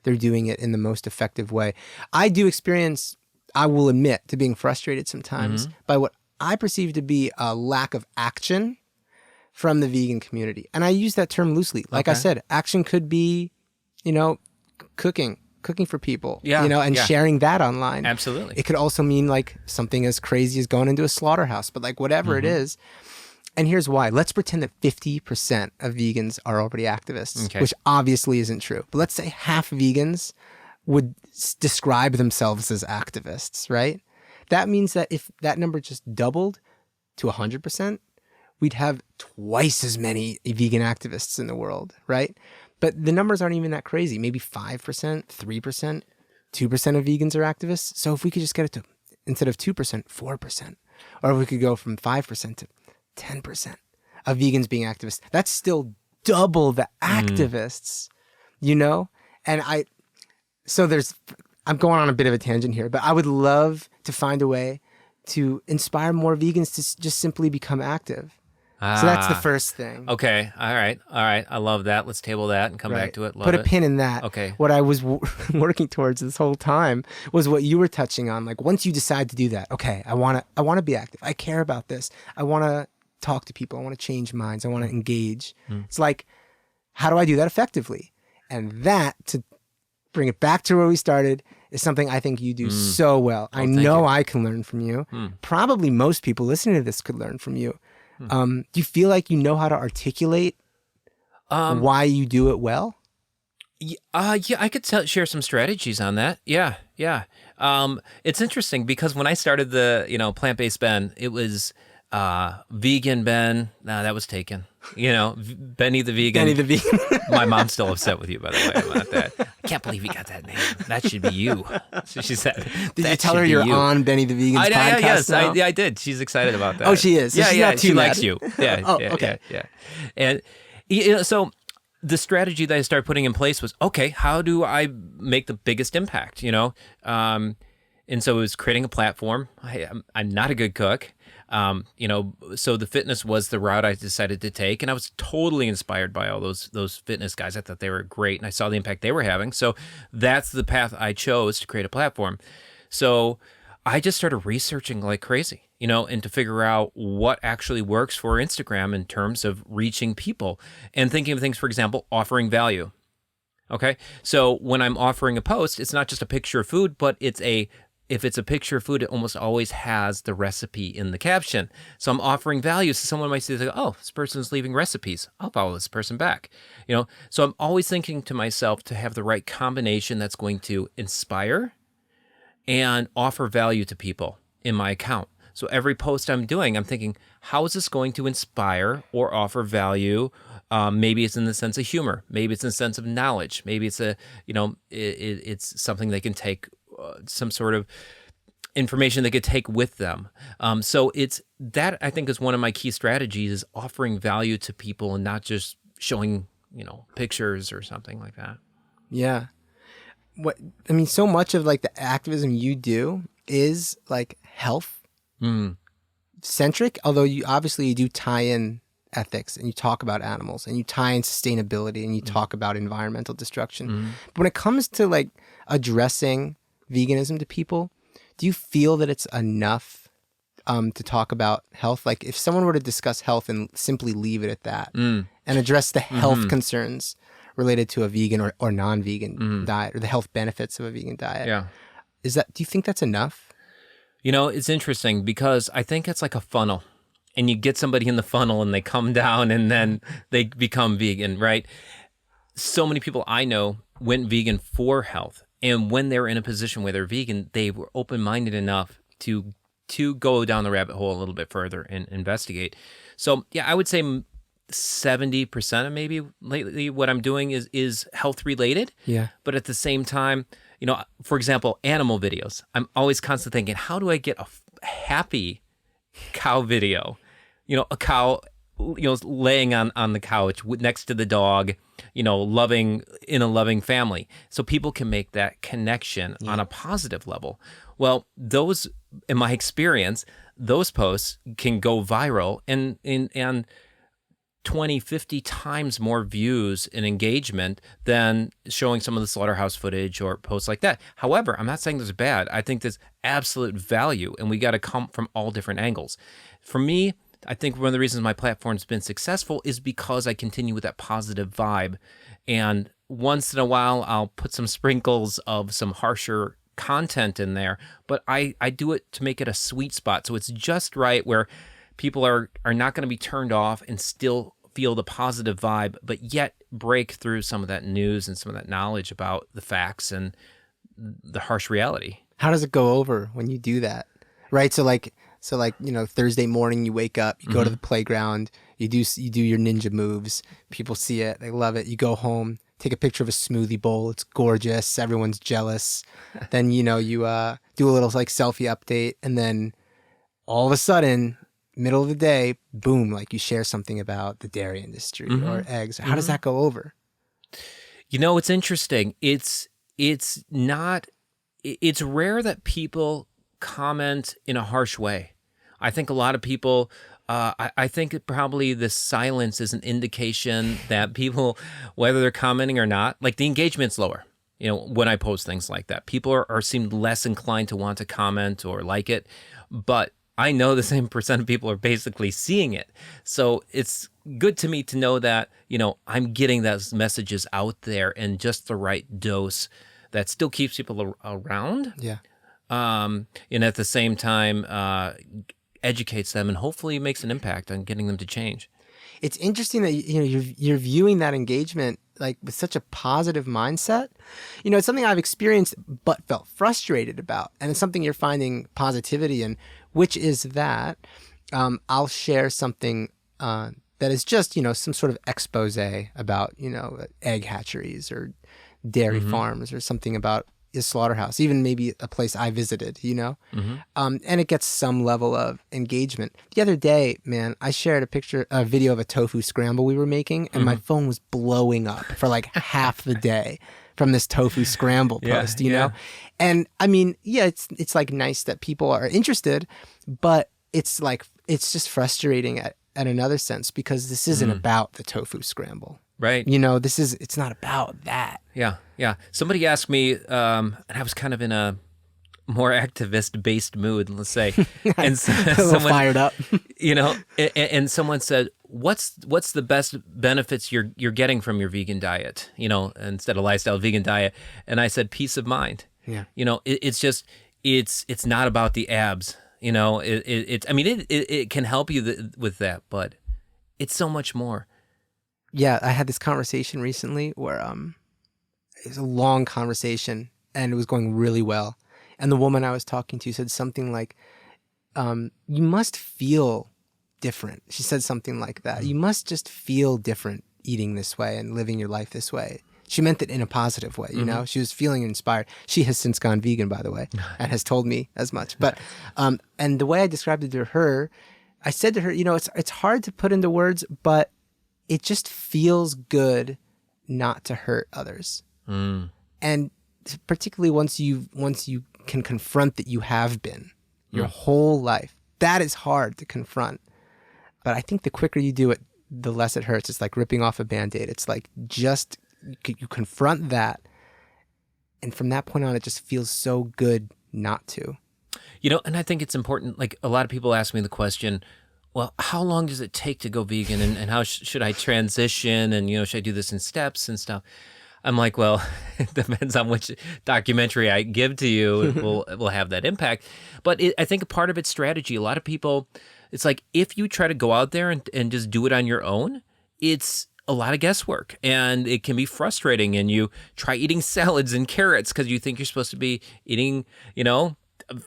they're doing it in the most effective way. I do experience, I will admit, to being frustrated sometimes by what I perceive to be a lack of action from the vegan community. And I use that term loosely. Like I said, action could be, cooking, cooking for people, Yeah, and yeah. sharing that online. Absolutely. It could also mean like something as crazy as going into a slaughterhouse, but like whatever it is. And here's why. Let's pretend that 50% of vegans are already activists, Okay. which obviously isn't true. But let's say half vegans would describe themselves as activists, right? That means that if that number just doubled to 100%, we'd have twice as many vegan activists in the world, right? But the numbers aren't even that crazy. Maybe 5%, 3%, 2% of vegans are activists. So if we could just get it to, instead of 2%, 4%, or if we could go from 5% to 10% of vegans being activists, that's still double the activists, And I'm going on a bit of a tangent here, but I would love to find a way to inspire more vegans to just simply become active. So that's the first thing. Okay. All right. I love that. Let's table that and come back to it. Love Put it. a pin in that. Okay. What I was working towards this whole time was what you were touching on. Like once you decide to do that, okay, I want to be active. I care about this. I want to talk to people. I want to change minds. I want to engage. It's like, how do I do that effectively? And that, to bring it back to where we started, is something I think you do so well. I know I can learn from you. Probably most people listening to this could learn from you. Do you feel like you know how to articulate why you do it well? Yeah, I could share some strategies on that. Yeah. It's interesting because when I started the, plant-based Ben, it was vegan Ben. No, that was taken. Benny the Vegan. Benny the Vegan. My mom's still upset with you, by the way, about that. I can't believe you got that name. That should be you. So she said. Did you tell her you're on Benny the Vegan's podcast? Yes, now? I did. She's excited about that. Oh, she is. So she's not too she mad. likes you. Yeah. Okay. Yeah. And so the strategy that I started putting in place was, okay, how do I make the biggest impact? And so it was creating a platform. I'm not a good cook. So the fitness was the route I decided to take, and I was totally inspired by all those fitness guys. I thought they were great, and I saw the impact they were having. So that's the path I chose to create a platform. So I just started researching like crazy, and to figure out what actually works for Instagram in terms of reaching people and thinking of things, for example, offering value. Okay. So when I'm offering a post, it's not just a picture of food, but if it's a picture of food, it almost always has the recipe in the caption. So I'm offering value. So someone might say, oh, this person's leaving recipes. I'll follow this person back. So I'm always thinking to myself to have the right combination that's going to inspire and offer value to people in my account. So every post I'm doing, I'm thinking, how is this going to inspire or offer value? Maybe it's in the sense of humor. Maybe it's in the sense of knowledge. Maybe it's it's something they can take, some sort of information they could take with them. So it's that, I think, is one of my key strategies, is offering value to people and not just showing, pictures or something like that. Yeah. So much of like the activism you do is like health centric, although you do tie in ethics and you talk about animals and you tie in sustainability and you talk about environmental destruction. But when it comes to like addressing veganism to people, do you feel that it's enough to talk about health? Like if someone were to discuss health and simply leave it at that and address the health concerns related to a vegan or non-vegan diet, or the health benefits of a vegan diet, do you think that's enough? It's interesting because I think it's like a funnel, and you get somebody in the funnel and they come down and then they become vegan, right? So many people I know went vegan for health. And when they're in a position where they're vegan, they were open-minded enough to go down the rabbit hole a little bit further and investigate. So yeah, I would say 70% of maybe lately what I'm doing is health related. Yeah. But at the same time, for example, animal videos. I'm always constantly thinking, how do I get a happy cow video? A cow, laying on the couch next to the dog, loving in a loving family. So people can make that connection on a positive level. Well, those, in my experience, those posts can go viral and 20, 50 times more views and engagement than showing some of the slaughterhouse footage or posts like that. However, I'm not saying this is bad. I think there's absolute value, and we got to come from all different angles. For me, I think one of the reasons my platform's been successful is because I continue with that positive vibe and once in a while, I'll put some sprinkles of some harsher content in there, but I do it to make it a sweet spot. So it's just right where people are not going to be turned off and still feel the positive vibe, but yet break through some of that news and some of that knowledge about the facts and the harsh reality. How does it go over when you do that? Right? So like, Thursday morning you wake up, you go to the playground, you do your ninja moves. People see it, they love it. You go home, take a picture of a smoothie bowl. It's gorgeous. Everyone's jealous. Then, you do a little like selfie update. And then all of a sudden, middle of the day, boom, like you share something about the dairy industry or eggs. How does that go over? It's interesting. It's rare that people comment in a harsh way. I think a lot of people, I think probably the silence is an indication that people, whether they're commenting or not, like the engagement's lower. When I post things like that, people are seem less inclined to want to comment or like it, but I know the same percent of people are basically seeing it. So it's good to me to know that, I'm getting those messages out there in just the right dose that still keeps people around. Yeah. And at the same time, educates them and hopefully makes an impact on getting them to change. It's interesting that you're viewing that engagement like with such a positive mindset. It's something I've experienced but felt frustrated about, and it's something you're finding positivity in, which is that I'll share something that is just some sort of expose about egg hatcheries or dairy farms or something about a slaughterhouse, even maybe a place I visited, and it gets some level of engagement. The other day, man, I shared a video of a tofu scramble we were making, and my phone was blowing up for like half the day from this tofu scramble post, you know? And I mean, it's like nice that people are interested, but it's just frustrating at another sense because this isn't about the tofu scramble. Right. It's not about that. Yeah. Somebody asked me, and I was kind of in a more activist-based mood, let's say, and someone fired up, and someone said, "What's the best benefits you're getting from your vegan diet? Instead of lifestyle vegan diet?" And I said, "Peace of mind." Yeah. It's just it's not about the abs. It can help you with that, but it's so much more. Yeah, I had this conversation recently where it was a long conversation and it was going really well. And the woman I was talking to said something like, you must feel different. She said something like that. You must just feel different eating this way and living your life this way. She meant it in a positive way, She was feeling inspired. She has since gone vegan, by the way, and has told me as much. But and the way I described it to her, I said to her, it's hard to put into words, but it just feels good not to hurt others. And particularly once you can confront that you have been your whole life, that is hard to confront. But I think the quicker you do it, the less it hurts. It's like ripping off a Band-Aid. It's like just you confront that. And from that point on, it just feels so good not to. And I think it's important. Like a lot of people ask me the question, well, how long does it take to go vegan and how should I transition? And, should I do this in steps and stuff? I'm like, well, it depends on which documentary I give to you. It will have that impact. But I think a part of it's strategy. A lot of people, it's like if you try to go out there and just do it on your own, it's a lot of guesswork and it can be frustrating. And you try eating salads and carrots because you think you're supposed to be eating,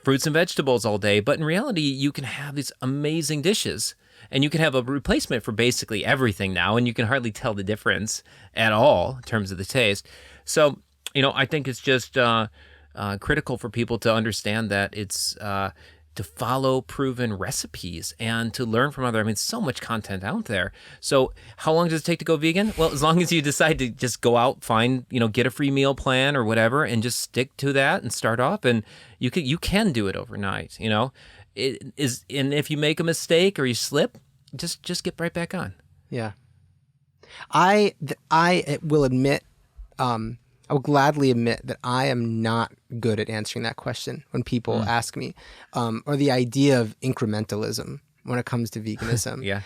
fruits and vegetables all day. But in reality, you can have these amazing dishes and you can have a replacement for basically everything now. And you can hardly tell the difference at all in terms of the taste. So, I think it's just critical for people to understand that it's to follow proven recipes and to learn from other. So much content out there. So how long does it take to go vegan? Well, as long as you decide to just go out, find, get a free meal plan or whatever, and just stick to that and start off. And you can do it overnight, It is, and if you make a mistake or you slip, just get right back on. Yeah. I will admit, I will gladly admit that I am not good at answering that question when people ask me, or the idea of incrementalism when it comes to veganism. Yeah.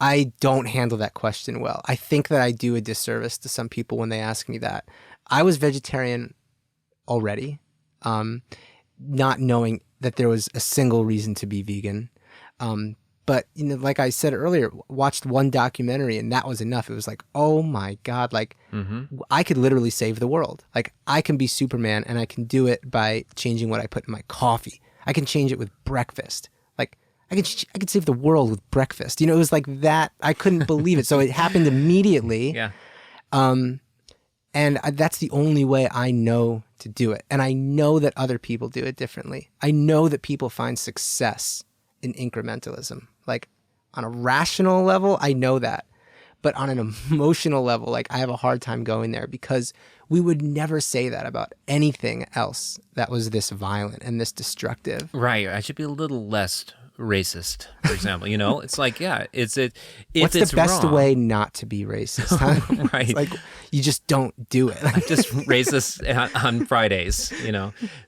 I don't handle that question well. I think that I do a disservice to some people when they ask me that. I was vegetarian already, not knowing that there was a single reason to be vegan. But, like I said earlier, watched one documentary and that was enough. It was like, oh my God, like I could literally save the world. Like I can be Superman and I can do it by changing what I put in my coffee. I can change it with breakfast. Like I could save the world with breakfast. It was like that. I couldn't believe it. So it happened immediately. Yeah. And that's the only way I know to do it. And I know that other people do it differently. I know that people find success in incrementalism. Like on a rational level, I know that. But on an emotional level, like I have a hard time going there because we would never say that about anything else that was this violent and this destructive. Right. I should be a little less racist, for example. It's like, yeah, what's the best wrong, way not to be racist? Huh? Right. It's like you just don't do it. Just racist on Fridays,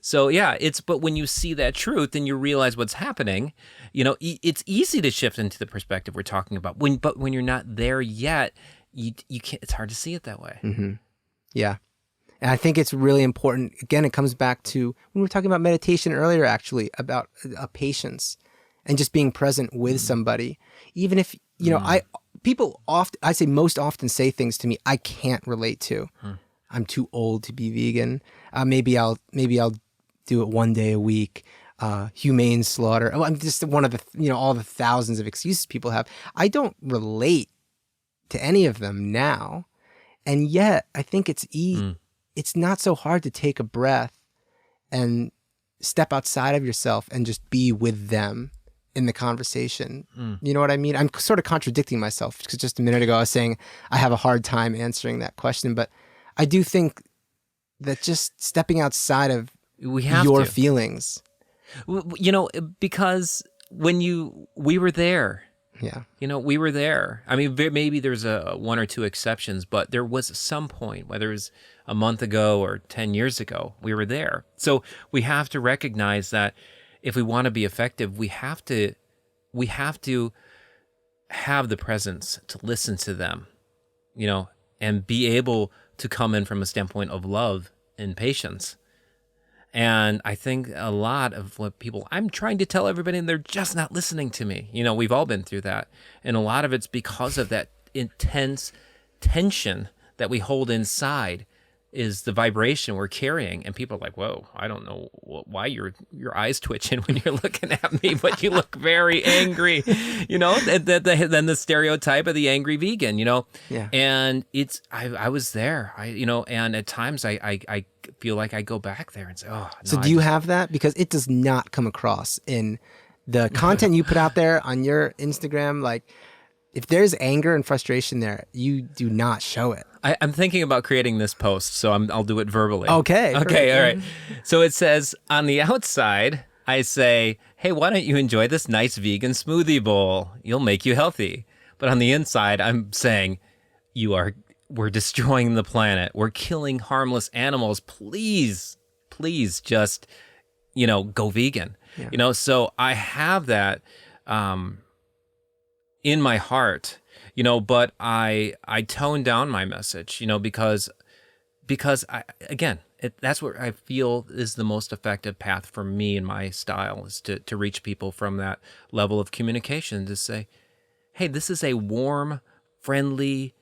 So yeah, but when you see that truth and you realize what's happening, it's easy to shift into the perspective we're talking about. But when you're not there yet, you can't. It's hard to see it that way. Mm-hmm. Yeah. And I think it's really important. Again, it comes back to when we were talking about meditation earlier, actually, about patience and just being present with somebody. Even if, I say most often say things to me I can't relate to. I'm too old to be vegan. Maybe I'll do it one day a week. Humane slaughter. I'm just one of the, all the thousands of excuses people have. I don't relate to any of them now. And yet I think it's it's not so hard to take a breath and step outside of yourself and just be with them in the conversation. You know what I mean? I'm sort of contradicting myself because just a minute ago I was saying I have a hard time answering that question, but I do think that just stepping outside of your feelings. Because when we were there. Yeah. We were there. I mean, maybe there's one or two exceptions, but there was some point, whether it was a month ago or 10 years ago, we were there. So we have to recognize that if we want to be effective, we have to have the presence to listen to them, and be able to come in from a standpoint of love and patience. And I think a lot of what I'm trying to tell everybody, and they're just not listening to me. We've all been through that. And a lot of it's because of that intense tension that we hold inside is the vibration we're carrying. And people are like, whoa, I don't know why your eyes twitching when you're looking at me, but you look very angry, then the stereotype of the angry vegan, Yeah. And I was there, and at times I feel like I go back there and say, oh, no. So do you have that? Because it does not come across in the content you put out there on your Instagram. Like if there's anger and frustration there, you do not show it. I'm thinking about creating this post, so I'll do it verbally. Okay. Okay, all right. So it says, on the outside, I say, hey, why don't you enjoy this nice vegan smoothie bowl? It'll make you healthy. But on the inside, I'm saying, we're destroying the planet. We're killing harmless animals. Please just, go vegan. Yeah. So I have that in my heart. But I tone down my message, because that's what I feel is the most effective path for me and my style is to reach people from that level of communication, to say, hey, this is a warm, friendly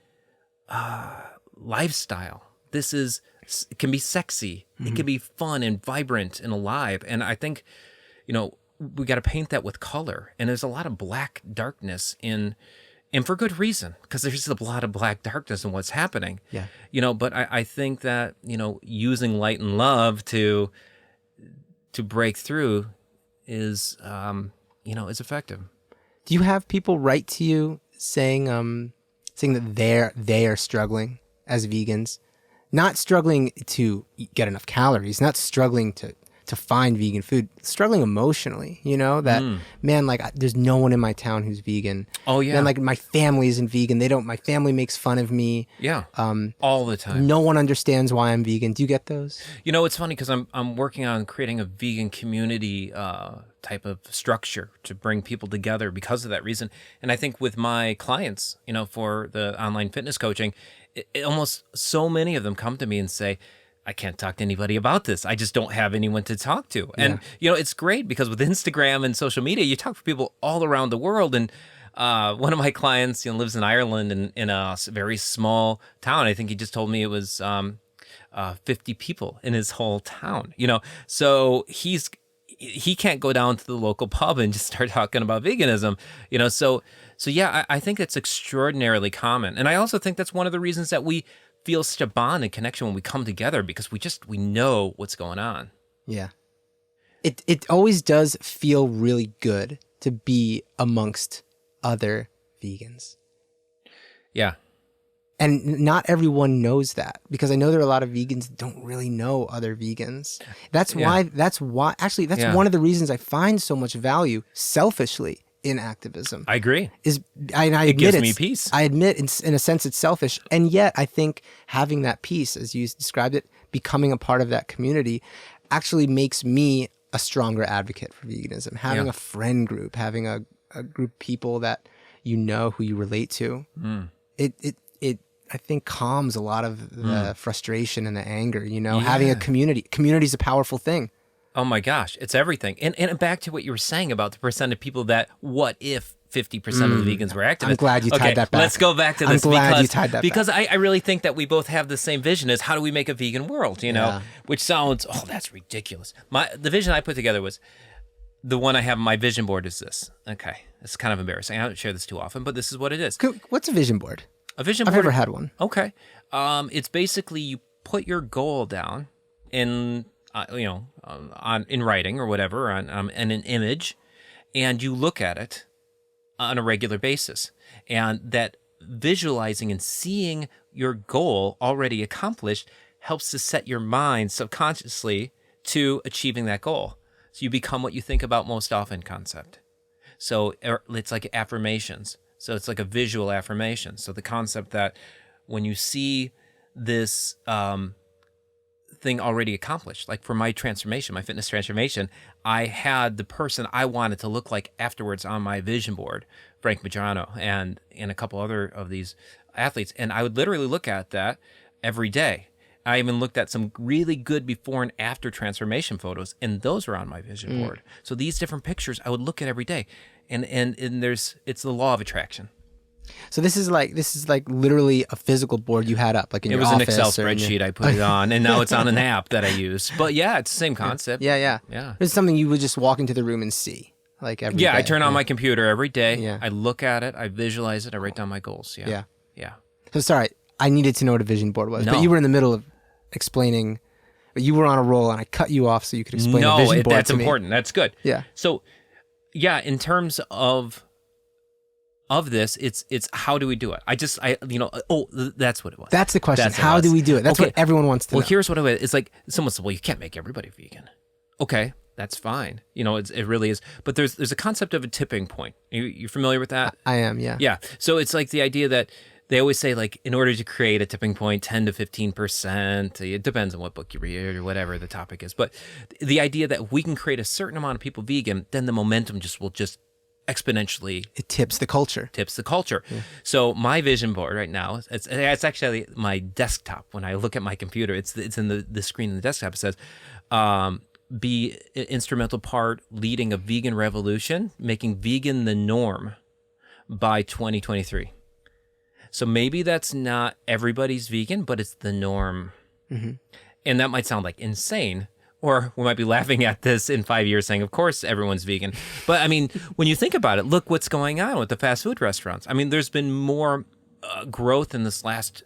lifestyle. It can be sexy. Mm-hmm. It can be fun and vibrant and alive. And I think, we got to paint that with color. And there's a lot of black darkness and for good reason, because there's a lot of black darkness in what's happening. Yeah. But I think that, using light and love to break through is effective. Do you have people write to you saying that they are struggling as vegans, not struggling to get enough calories, not struggling to to find vegan food, struggling emotionally, that, man, like there's no one in my town who's vegan. Oh, yeah. Man, like my family isn't vegan. My family makes fun of me. Yeah. All the time. No one understands why I'm vegan. Do you get those? It's funny because I'm working on creating a vegan community type of structure to bring people together because of that reason. And I think with my clients, for the online fitness coaching, it almost so many of them come to me and say, I can't talk to anybody about this. I just don't have anyone to talk to. And, it's great because with Instagram and social media, you talk to people all around the world. And one of my clients lives in Ireland in a very small town. I think he just told me it was 50 people in his whole town, So he can't go down to the local pub and just start talking about veganism, So yeah, I think it's extraordinarily common. And I also think that's one of the reasons that we feel such a bond and connection when we come together, because we know what's going on. Yeah. It always does feel really good to be amongst other vegans. Yeah. And not everyone knows that, because I know there are a lot of vegans that don't really know other vegans. That's why actually that's one of the reasons I find so much value selfishly in activism. I agree. I it admit gives me peace. I admit in a sense it's selfish. And yet I think having that peace, as you described it, becoming a part of that community actually makes me a stronger advocate for veganism. Having a friend group, having a group of people that who you relate to, it I think calms a lot of the frustration and the anger, having a community. Community is a powerful thing. Oh my gosh, it's everything. And back to what you were saying about the percent of people that, what if 50% of the vegans were activists? I'm glad you tied that back. Let's go back to this. I'm glad you tied that because I really think that we both have the same vision as how do we make a vegan world, which sounds, that's ridiculous. The vision I put together was, the one I have on my vision board is this. Okay, it's kind of embarrassing. I don't share this too often, but this is what it is. What's a vision board? A vision board? I've never had one. Okay. It's basically you put your goal down in in writing or whatever, in an image, and you look at it on a regular basis. And that visualizing and seeing your goal already accomplished helps to set your mind subconsciously to achieving that goal. So you become what you think about most often concept. So it's like affirmations. So it's like a visual affirmation. So the concept that when you see this thing already accomplished, like for my transformation, my fitness transformation, I had the person I wanted to look like afterwards on my vision board, Frank Madrano, and a couple other of these athletes. And I would literally look at that every day. I even looked at some really good before and after transformation photos, and those are on my vision board. So these different pictures I would look at every day. And it's the law of attraction. So this is like literally a physical board you had up, like in your office. It was an Excel spreadsheet I put it on, and now it's on an app that I use. But yeah, it's the same concept. Yeah. It's something you would just walk into the room and see, like every day. I turn on my computer every day. Yeah. I look at it, I visualize it, I write down my goals. Yeah. So sorry, I needed to know what a vision board was, but you were in the middle of explaining. You were on a roll, and I cut you off so you could explain the vision board that's to me. important. That's good. Yeah. So, in terms of this, it's how do we do it? that's what it was. That's the question. How do we do it? That's what everyone wants to know. Well, here's what it is. It's like someone said, well, you can't make everybody vegan. Okay, that's fine. It really is. But there's a concept of a tipping point. You familiar with that? I am, yeah. Yeah. So it's like the idea that they always say, like, in order to create a tipping point, 10 to 15%, it depends on what book you read or whatever the topic is. But the idea that if we can create a certain amount of people vegan, then the momentum will just exponentially. It tips the culture. Yeah. So my vision board right now, it's actually my desktop. When I look at my computer, it's in the screen in the desktop. It says, be an instrumental part leading a vegan revolution, making vegan the norm by 2023. So maybe that's not everybody's vegan, but it's the norm. Mm-hmm. And that might sound like insane, or we might be laughing at this in 5 years saying, of course, everyone's vegan. But I mean, when you think about it, look what's going on with the fast food restaurants. I mean, there's been more growth in this last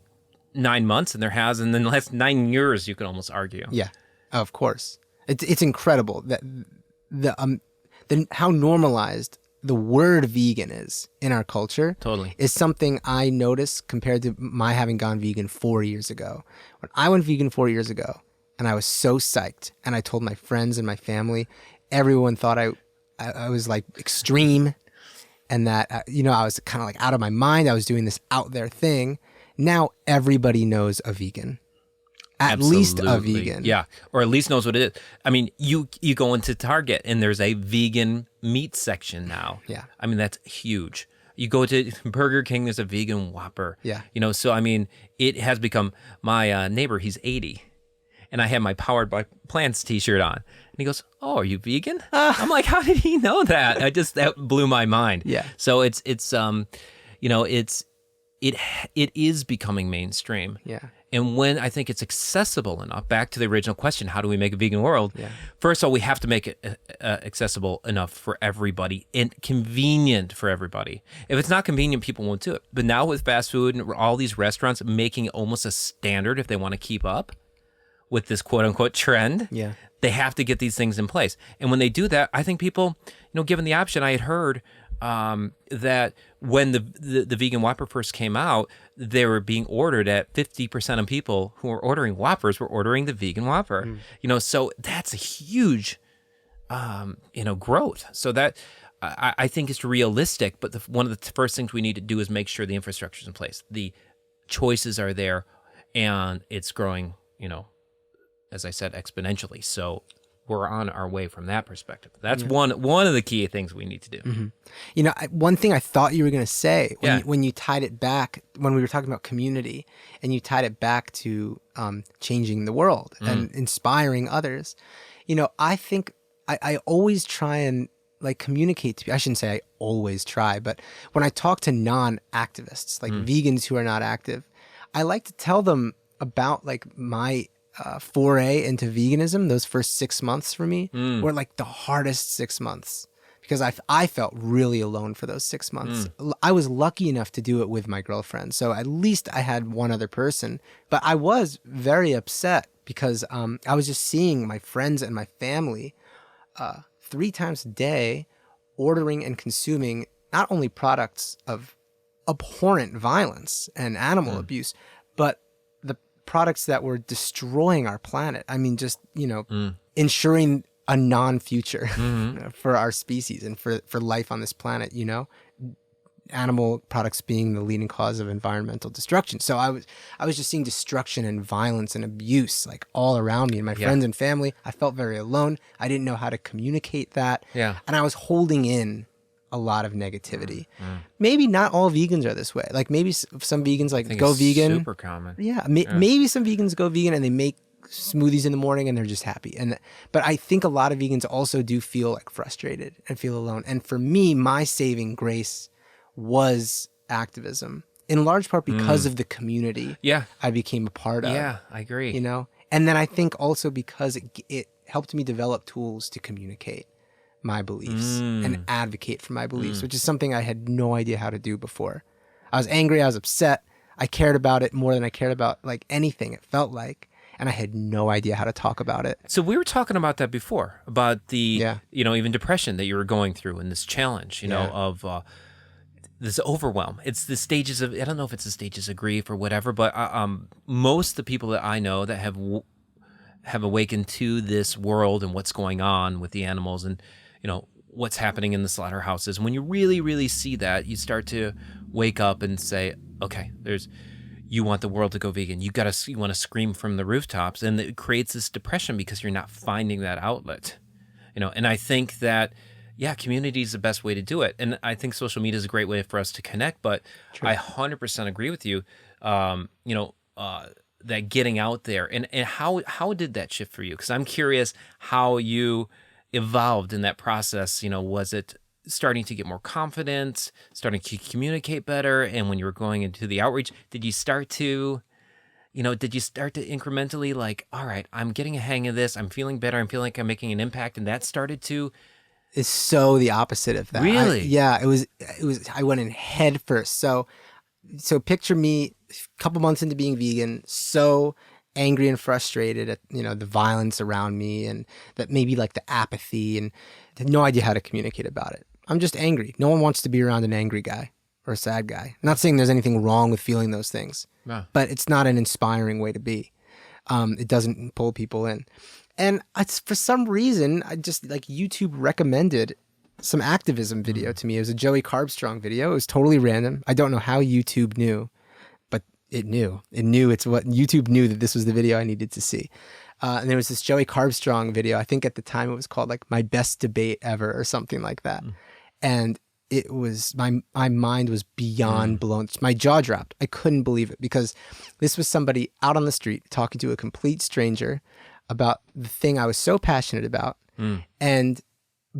9 months than there has in the last 9 years, you could almost argue. Yeah, of course. It's incredible that how normalized the word vegan is in our culture. Totally. Is something I noticed compared to my having gone vegan 4 years ago. When I went vegan 4 years ago, and I was so psyched. And I told my friends and my family. Everyone thought I was like extreme, and that I was kind of like out of my mind. I was doing this out there thing. Now everybody knows a vegan. At least a vegan. Yeah, or at least knows what it is. I mean, you go into Target and there's a vegan meat section now. Yeah. I mean, that's huge. You go to Burger King, there's a vegan Whopper. Yeah. So I mean, it has become, my neighbor, he's 80, and I had my Powered by Plants t-shirt on. And he goes, "Oh, are you vegan?" I'm like, how did he know that? That blew my mind. Yeah. So it is becoming mainstream. Yeah. And when I think it's accessible enough, back to the original question, how do we make a vegan world? Yeah. First of all, we have to make it accessible enough for everybody and convenient for everybody. If it's not convenient, people won't do it. But now with fast food and all these restaurants making it almost a standard if they want to keep up with this quote unquote trend, Yeah. they have to get these things in place. And when they do that, I think people, given the option, I had heard that when the vegan Whopper first came out, they were being ordered at 50% of people who were ordering Whoppers were ordering the vegan Whopper. So that's a huge, growth. So that I think is realistic. But one of the first things we need to do is make sure the infrastructure is in place, the choices are there, and it's growing. As I said, exponentially. So we're on our way from that perspective. That's one of the key things we need to do. Mm-hmm. One thing I thought you were going to say when you tied it back, when we were talking about community, and you tied it back to changing the world and inspiring others. I think I always try and like communicate to. I shouldn't say I always try, but when I talk to non-activists, like vegans who are not active, I like to tell them about like my foray into veganism. Those first 6 months for me were like the hardest 6 months because I felt really alone for those 6 months. I was lucky enough to do it with my girlfriend, so at least I had one other person, but I was very upset because I was just seeing my friends and my family 3 times a day ordering and consuming not only products of abhorrent violence and animal abuse, but products that were destroying our planet. I mean, just, ensuring a non-future for our species and for life on this planet, animal products being the leading cause of environmental destruction. So I was just seeing destruction and violence and abuse like all around me and my friends and family. I felt very alone. I didn't know how to communicate that. Yeah. And I was holding in a lot of negativity. Maybe not all vegans are this way. Like maybe some vegans like go vegan. Super common. Yeah, maybe some vegans go vegan and they make smoothies in the morning and they're just happy. But I think a lot of vegans also do feel like frustrated and feel alone. And for me, my saving grace was activism, in large part because of the community I became a part of. Yeah, I agree. And then I think also because it helped me develop tools to communicate my beliefs and advocate for my beliefs, which is something I had no idea how to do before. I was angry, I was upset, I cared about it more than I cared about like anything, it felt like, and I had no idea how to talk about it. So we were talking about that before, about the, even depression that you were going through and this challenge, of this overwhelm. It's the stages of, I don't know if it's the stages of grief or whatever, but most of the people that I know that have awakened to this world and what's going on with the animals and what's happening in the slaughterhouses. When you really, really see that, you start to wake up and say, okay, you want the world to go vegan. You want to scream from the rooftops, and it creates this depression because you're not finding that outlet. And I think that, community is the best way to do it. And I think social media is a great way for us to connect, but I 100% agree with you. That getting out there and how did that shift for you? Because I'm curious how you evolved in that process. Was it starting to get more confident, starting to communicate better? And when you were going into the outreach, did you start to incrementally like, all right, I'm getting a hang of this. I'm feeling better. I'm feeling like I'm making an impact. And that started to... It's so the opposite of that. Really? It was, I went in head first. So picture me a couple months into being vegan, so angry and frustrated at, the violence around me and that maybe like the apathy, and had no idea how to communicate about it. I'm just angry. No one wants to be around an angry guy or a sad guy. I'm not saying there's anything wrong with feeling those things, but it's not an inspiring way to be. It doesn't pull people in. And for some reason, I just like YouTube recommended some activism video to me. It was a Joey Carbstrong video. It was totally random. I don't know how YouTube knew, but it knew. YouTube knew that this was the video I needed to see. And there was this Joey Carbstrong video. I think at the time it was called like My Best Debate Ever or something like that. And it was, my mind was beyond blown. My jaw dropped. I couldn't believe it because this was somebody out on the street talking to a complete stranger about the thing I was so passionate about and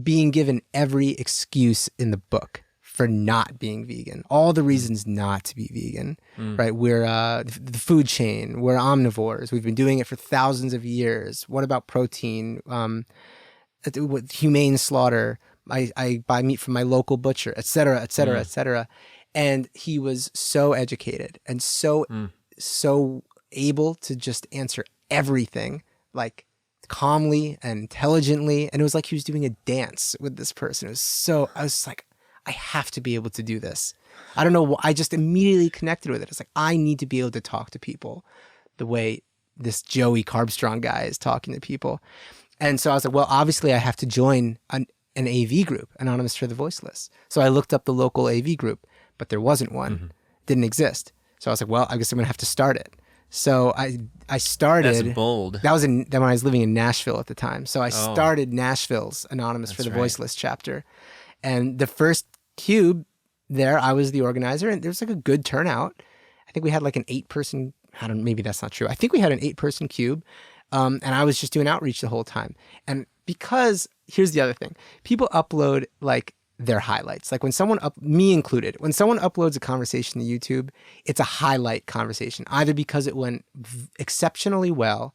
being given every excuse in the book for not being vegan. All the reasons not to be vegan, right? We're the food chain. We're omnivores. We've been doing it for thousands of years. What about protein? Humane slaughter. I buy meat from my local butcher, et cetera, et cetera, et cetera. And he was so educated and so able to just answer everything like calmly and intelligently. And it was like he was doing a dance with this person. I was like, I have to be able to do this. I don't know. I just immediately connected with it. It's like, I need to be able to talk to people the way this Joey Carbstrong guy is talking to people. And so I was like, well, obviously I have to join an AV group, Anonymous for the Voiceless. So I looked up the local AV group, but there wasn't one. Didn't exist. So I was like, well, I guess I'm going to have to start it. So I started. That's bold. That was when I was living in Nashville at the time. So I started Nashville's Anonymous for the Voiceless chapter. And the first cube there, I was the organizer, and there was like a good turnout. I think we had like an 8-person, maybe that's not true. I think we had an 8-person cube. And I was just doing outreach the whole time. And because, here's the other thing, people upload like their highlights. Like when someone, me included, when someone uploads a conversation to YouTube, it's a highlight conversation, either because it went exceptionally well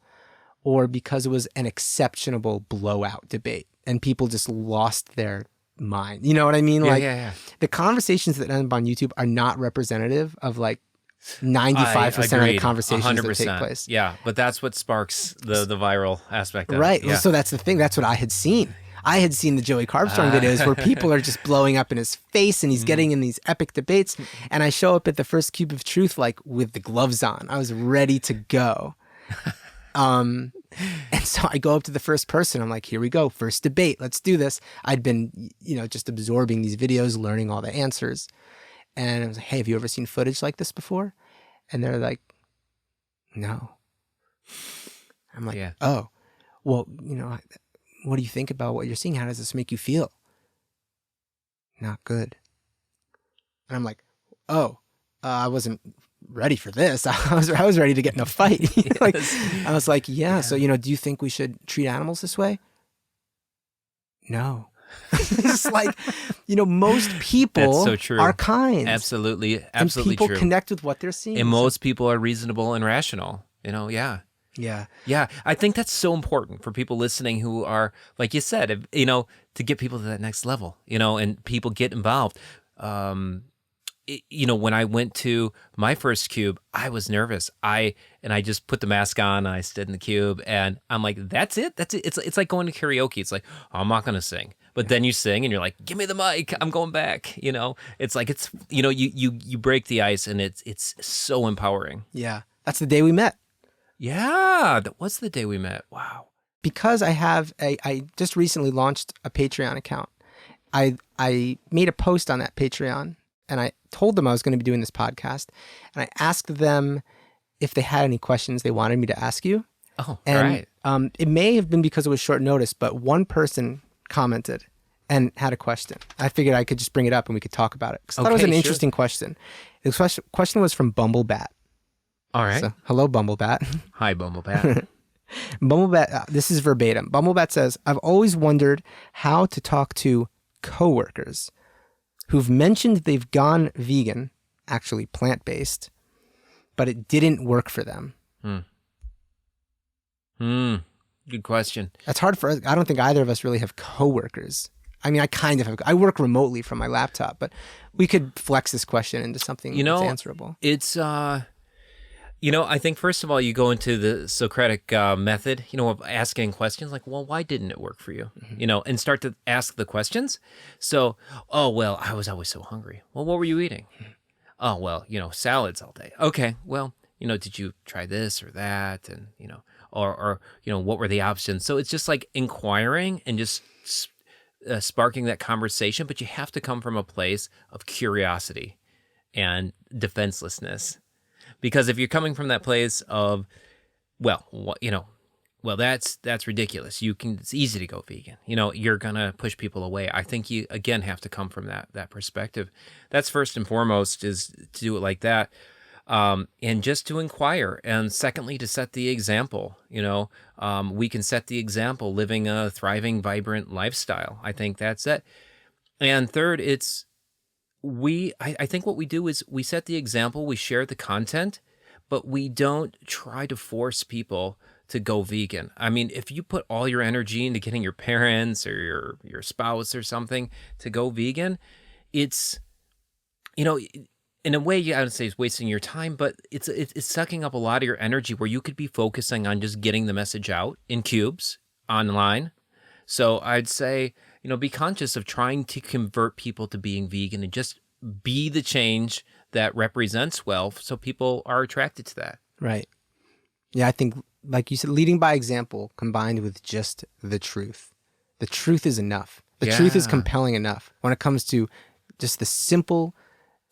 or because it was an exceptional blowout debate and people just lost their mind. You know what I mean? The conversations that end up on YouTube are not representative of like 95% of the conversations 100%. That take place. Yeah, but that's what sparks the viral aspect of it. Right. Yeah. So that's the thing. That's what I had seen. I had seen the Joey Carbstrong videos where people are just blowing up in his face and he's getting in these epic debates. And I show up at the first cube of truth, like with the gloves on. I was ready to go. And so I go up to the first person. I'm like, here we go. First debate. Let's do this. I'd been, just absorbing these videos, learning all the answers. And I was like, hey, have you ever seen footage like this before? And they're like, no. I'm like, oh, well, what do you think about what you're seeing? How does this make you feel? Not good. And I'm like, oh, I wasn't ready for this. I was ready to get in a fight. I was like, yeah. So, do you think we should treat animals this way? No. It's like, most people so true. Are kind. Absolutely and people true. Connect with what they're seeing. And most people are reasonable and rational, Yeah. Yeah. I think that's so important for people listening who are, like you said, to get people to that next level, and people get involved. When I went to my first cube, I was nervous. I just put the mask on, and I stood in the cube, and I'm like, that's it. It's like going to karaoke. It's like, oh, I'm not going to sing. But then you sing and you're like, give me the mic. I'm going back. It's like, you break the ice, and it's so empowering. Yeah. That's the day we met. Yeah, that was the day we met. Wow. Because I just recently launched a Patreon account. I made a post on that Patreon, and I told them I was going to be doing this podcast, and I asked them if they had any questions they wanted me to ask you. Oh, and, right. It may have been because it was short notice, but one person commented and had a question. I figured I could just bring it up and we could talk about it. Because I thought it was an interesting question. The question was from Bumblebat. All right. So, hello, Bumblebat. Hi, Bumblebat. Bumblebat, this is verbatim. Bumblebat says, I've always wondered how to talk to coworkers who've mentioned they've gone vegan, actually plant-based, but it didn't work for them. Good question. That's hard for us. I don't think either of us really have coworkers. I mean, I kind of have. I work remotely from my laptop, but we could flex this question into something that's answerable. It's, I think first of all, you go into the Socratic method, of asking questions like, well, why didn't it work for you? Mm-hmm. And start to ask the questions. So, oh, well, I was always so hungry. Well, what were you eating? Mm-hmm. Oh, well, salads all day. Okay, well, did you try this or that? And, or what were the options? So it's just like inquiring and just sparking that conversation, but you have to come from a place of curiosity and defenselessness. Because if you're coming from that place of, well, that's ridiculous. It's easy to go vegan. You're gonna push people away. I think you again have to come from that perspective. That's first and foremost, is to do it like that, and just to inquire. And secondly, to set the example. We can set the example living a thriving, vibrant lifestyle. I think that's it. And third, I think what we do is we set the example, we share the content, but we don't try to force people to go vegan. I mean, if you put all your energy into getting your parents or your spouse or something to go vegan, it's, in a way, I would say it's wasting your time, but it's sucking up a lot of your energy where you could be focusing on just getting the message out in cubes online. So I'd say, be conscious of trying to convert people to being vegan and just be the change that represents wealth, so people are attracted to that. Right. Yeah, I think, like you said, leading by example combined with just the truth. The truth is enough. The truth is compelling enough when it comes to just the simple,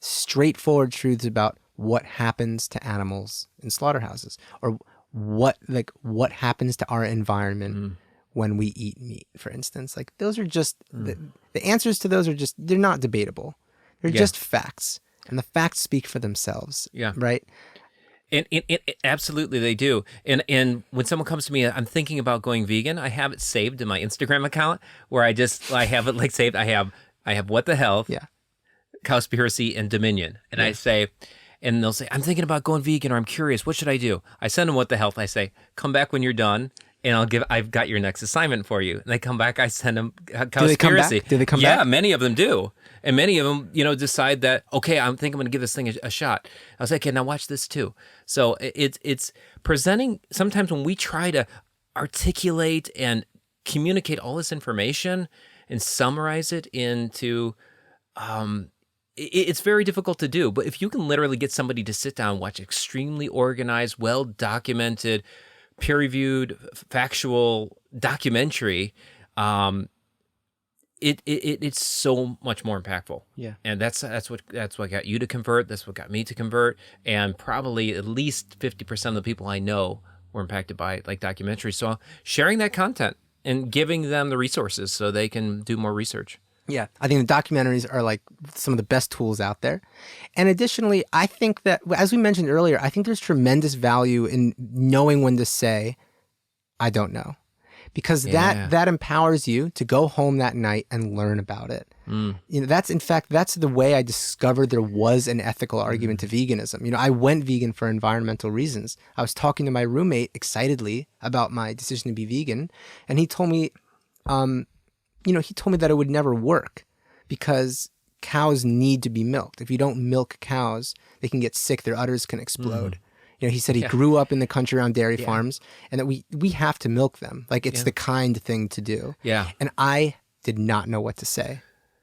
straightforward truths about what happens to animals in slaughterhouses, or what happens to our environment when we eat meat, for instance. Like, those are just the answers to those are just, they're not debatable. They're just facts, and the facts speak for themselves. Yeah. Right. And absolutely, they do. And when someone comes to me, I'm thinking about going vegan, I have it saved in my Instagram account where I have it like saved. I have What the Health, Cowspiracy, and Dominion. And I say, and they'll say, I'm thinking about going vegan, or I'm curious, what should I do? I send them What the Health. I say, come back when you're done, and I've got your next assignment for you. And they come back, I send them Cowspiracy. Do they come back? Yeah, many of them do. And many of them, decide that, okay, I think I'm going to give this thing a shot. I was like, okay, now watch this too. So it's presenting. Sometimes when we try to articulate and communicate all this information and summarize it into, it's very difficult to do. But if you can literally get somebody to sit down, watch extremely organized, well-documented, peer-reviewed, factual documentary, it's so much more impactful. Yeah. And that's what got you to convert. That's what got me to convert. And probably at least 50% of the people I know were impacted by like documentaries. So sharing that content and giving them the resources so they can do more research. Yeah, I think the documentaries are like some of the best tools out there. And additionally, I think that, as we mentioned earlier, I think there's tremendous value in knowing when to say, I don't know. Because that empowers you to go home that night and learn about it. That's the way I discovered there was an ethical argument to veganism. I went vegan for environmental reasons. I was talking to my roommate excitedly about my decision to be vegan, and he told me, that it would never work because cows need to be milked. If you don't milk cows, they can get sick. Their udders can explode. He said he grew up in the country around dairy farms, and that we have to milk them. Like, it's the kind thing to do. Yeah. And I did not know what to say.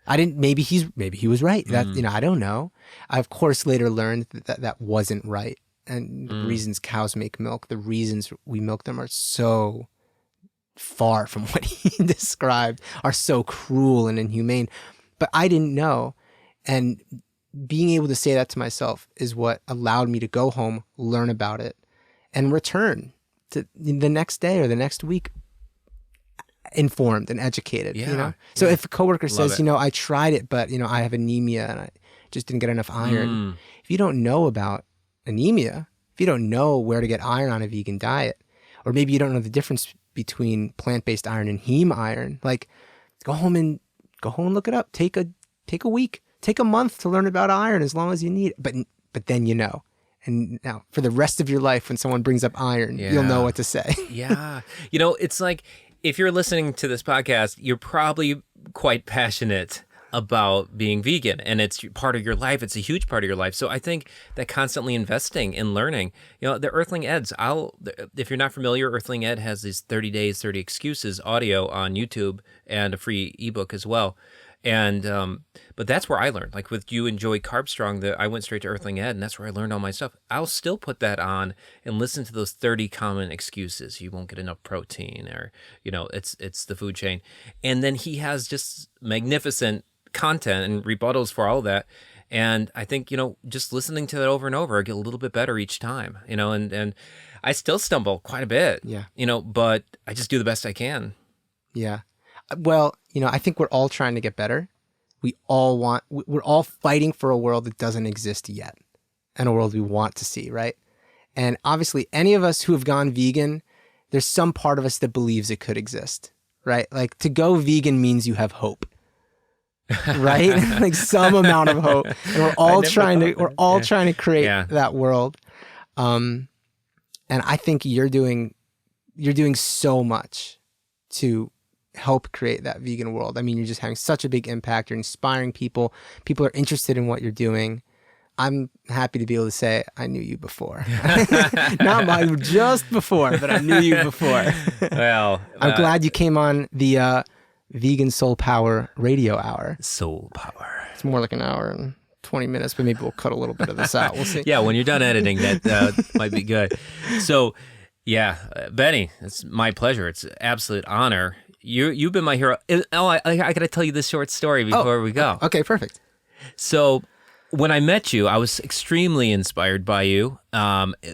I didn't. Maybe he was right. That I don't know. I of course later learned that wasn't right, and the reasons cows make milk, the reasons we milk them, are so far from what he described, are so cruel and inhumane. But I didn't know, and being able to say that to myself is what allowed me to go home, learn about it, and return to the next day or the next week informed and educated. So if a coworker says, I tried it, but I have anemia and I just didn't get enough iron. If you don't know about anemia, if you don't know where to get iron on a vegan diet, or maybe you don't know the difference between plant-based iron and heme iron, like go home and look it up. Take a week. Take a month to learn about iron, as long as you need it. But then And now for the rest of your life, when someone brings up iron, you'll know what to say. Yeah. It's like, if you're listening to this podcast, you're probably quite passionate about being vegan, and it's part of your life. It's a huge part of your life. So I think that constantly investing in learning, the Earthling Eds, if you're not familiar, Earthling Ed has these 30 days, 30 excuses audio on YouTube and a free ebook as well. And but that's where I learned. Like with you and Joey Carbstrong, I went straight to Earthling Ed, and that's where I learned all my stuff. I'll still put that on and listen to those 30 common excuses. You won't get enough protein, or it's the food chain. And then he has just magnificent content and rebuttals for all of that. And I think, just listening to that over and over, I get a little bit better each time, and I still stumble quite a bit, but I just do the best I can. Yeah. Well, I think we're all trying to get better. We're all fighting for a world that doesn't exist yet, and a world we want to see, right? And obviously, any of us who have gone vegan, there's some part of us that believes it could exist, right? Like, to go vegan means you have hope. Right? Like some amount of hope. And we're all trying to create that world. And I think you're doing so much to help create that vegan world. I mean, you're just having such a big impact. You're inspiring people. People are interested in what you're doing. I'm happy to be able to say I knew you before. Not just before, but I knew you before. Well, I'm glad you came on the Vegan Soul Power Radio Hour. Soul Power. It's more like an hour and 20 minutes, but maybe we'll cut a little bit of this out. We'll see. Yeah, when you're done editing, that might be good. So, Benny, it's my pleasure. It's an absolute honor. You've been my hero. Oh, I got to tell you this short story before we go. Okay, perfect. So, when I met you, I was extremely inspired by you,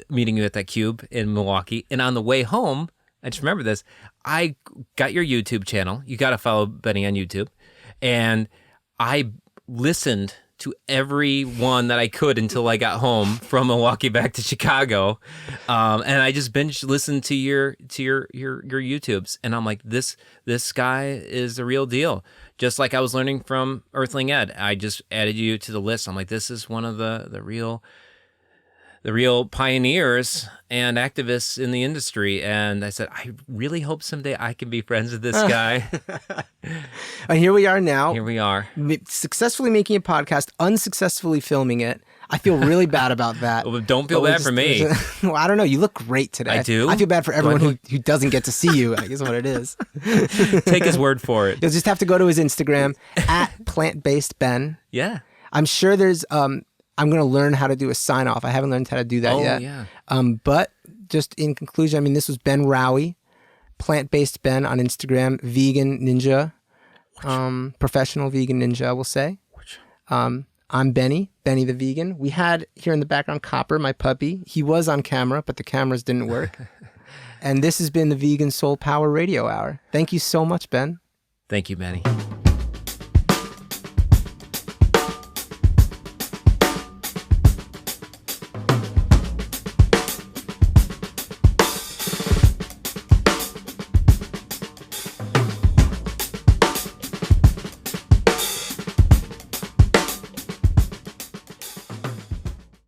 meeting you at that Cube in Milwaukee. And on the way home, I just remember this, I got your YouTube channel. You got to follow Benny on YouTube. And I listened to every one that I could until I got home from Milwaukee back to Chicago. And I just binge listened to your YouTubes. And I'm like, this guy is the real deal. Just like I was learning from Earthling Ed. I just added you to the list. I'm like, this is one of the real pioneers and activists in the industry. And I said, I really hope someday I can be friends with this guy. And here we are now. Here we are. Successfully making a podcast, unsuccessfully filming it. I feel really bad about that. Well, don't feel bad for me. Well, I don't know. You look great today. I do? I feel bad for everyone who doesn't get to see you, I guess what it is. Take his word for it. You'll just have to go to his Instagram, @plantbasedben. Yeah. I'm sure there's... I'm going to learn how to do a sign off. I haven't learned how to do that yet. Yeah. But just in conclusion, I mean, this was Ben Rowie, Plant-Based Ben on Instagram, Vegan Ninja, professional vegan ninja, I will say. I'm Benny the vegan. We had here in the background Copper, my puppy. He was on camera, but the cameras didn't work. And this has been the Vegan Soul Power Radio Hour. Thank you so much, Ben. Thank you, Benny.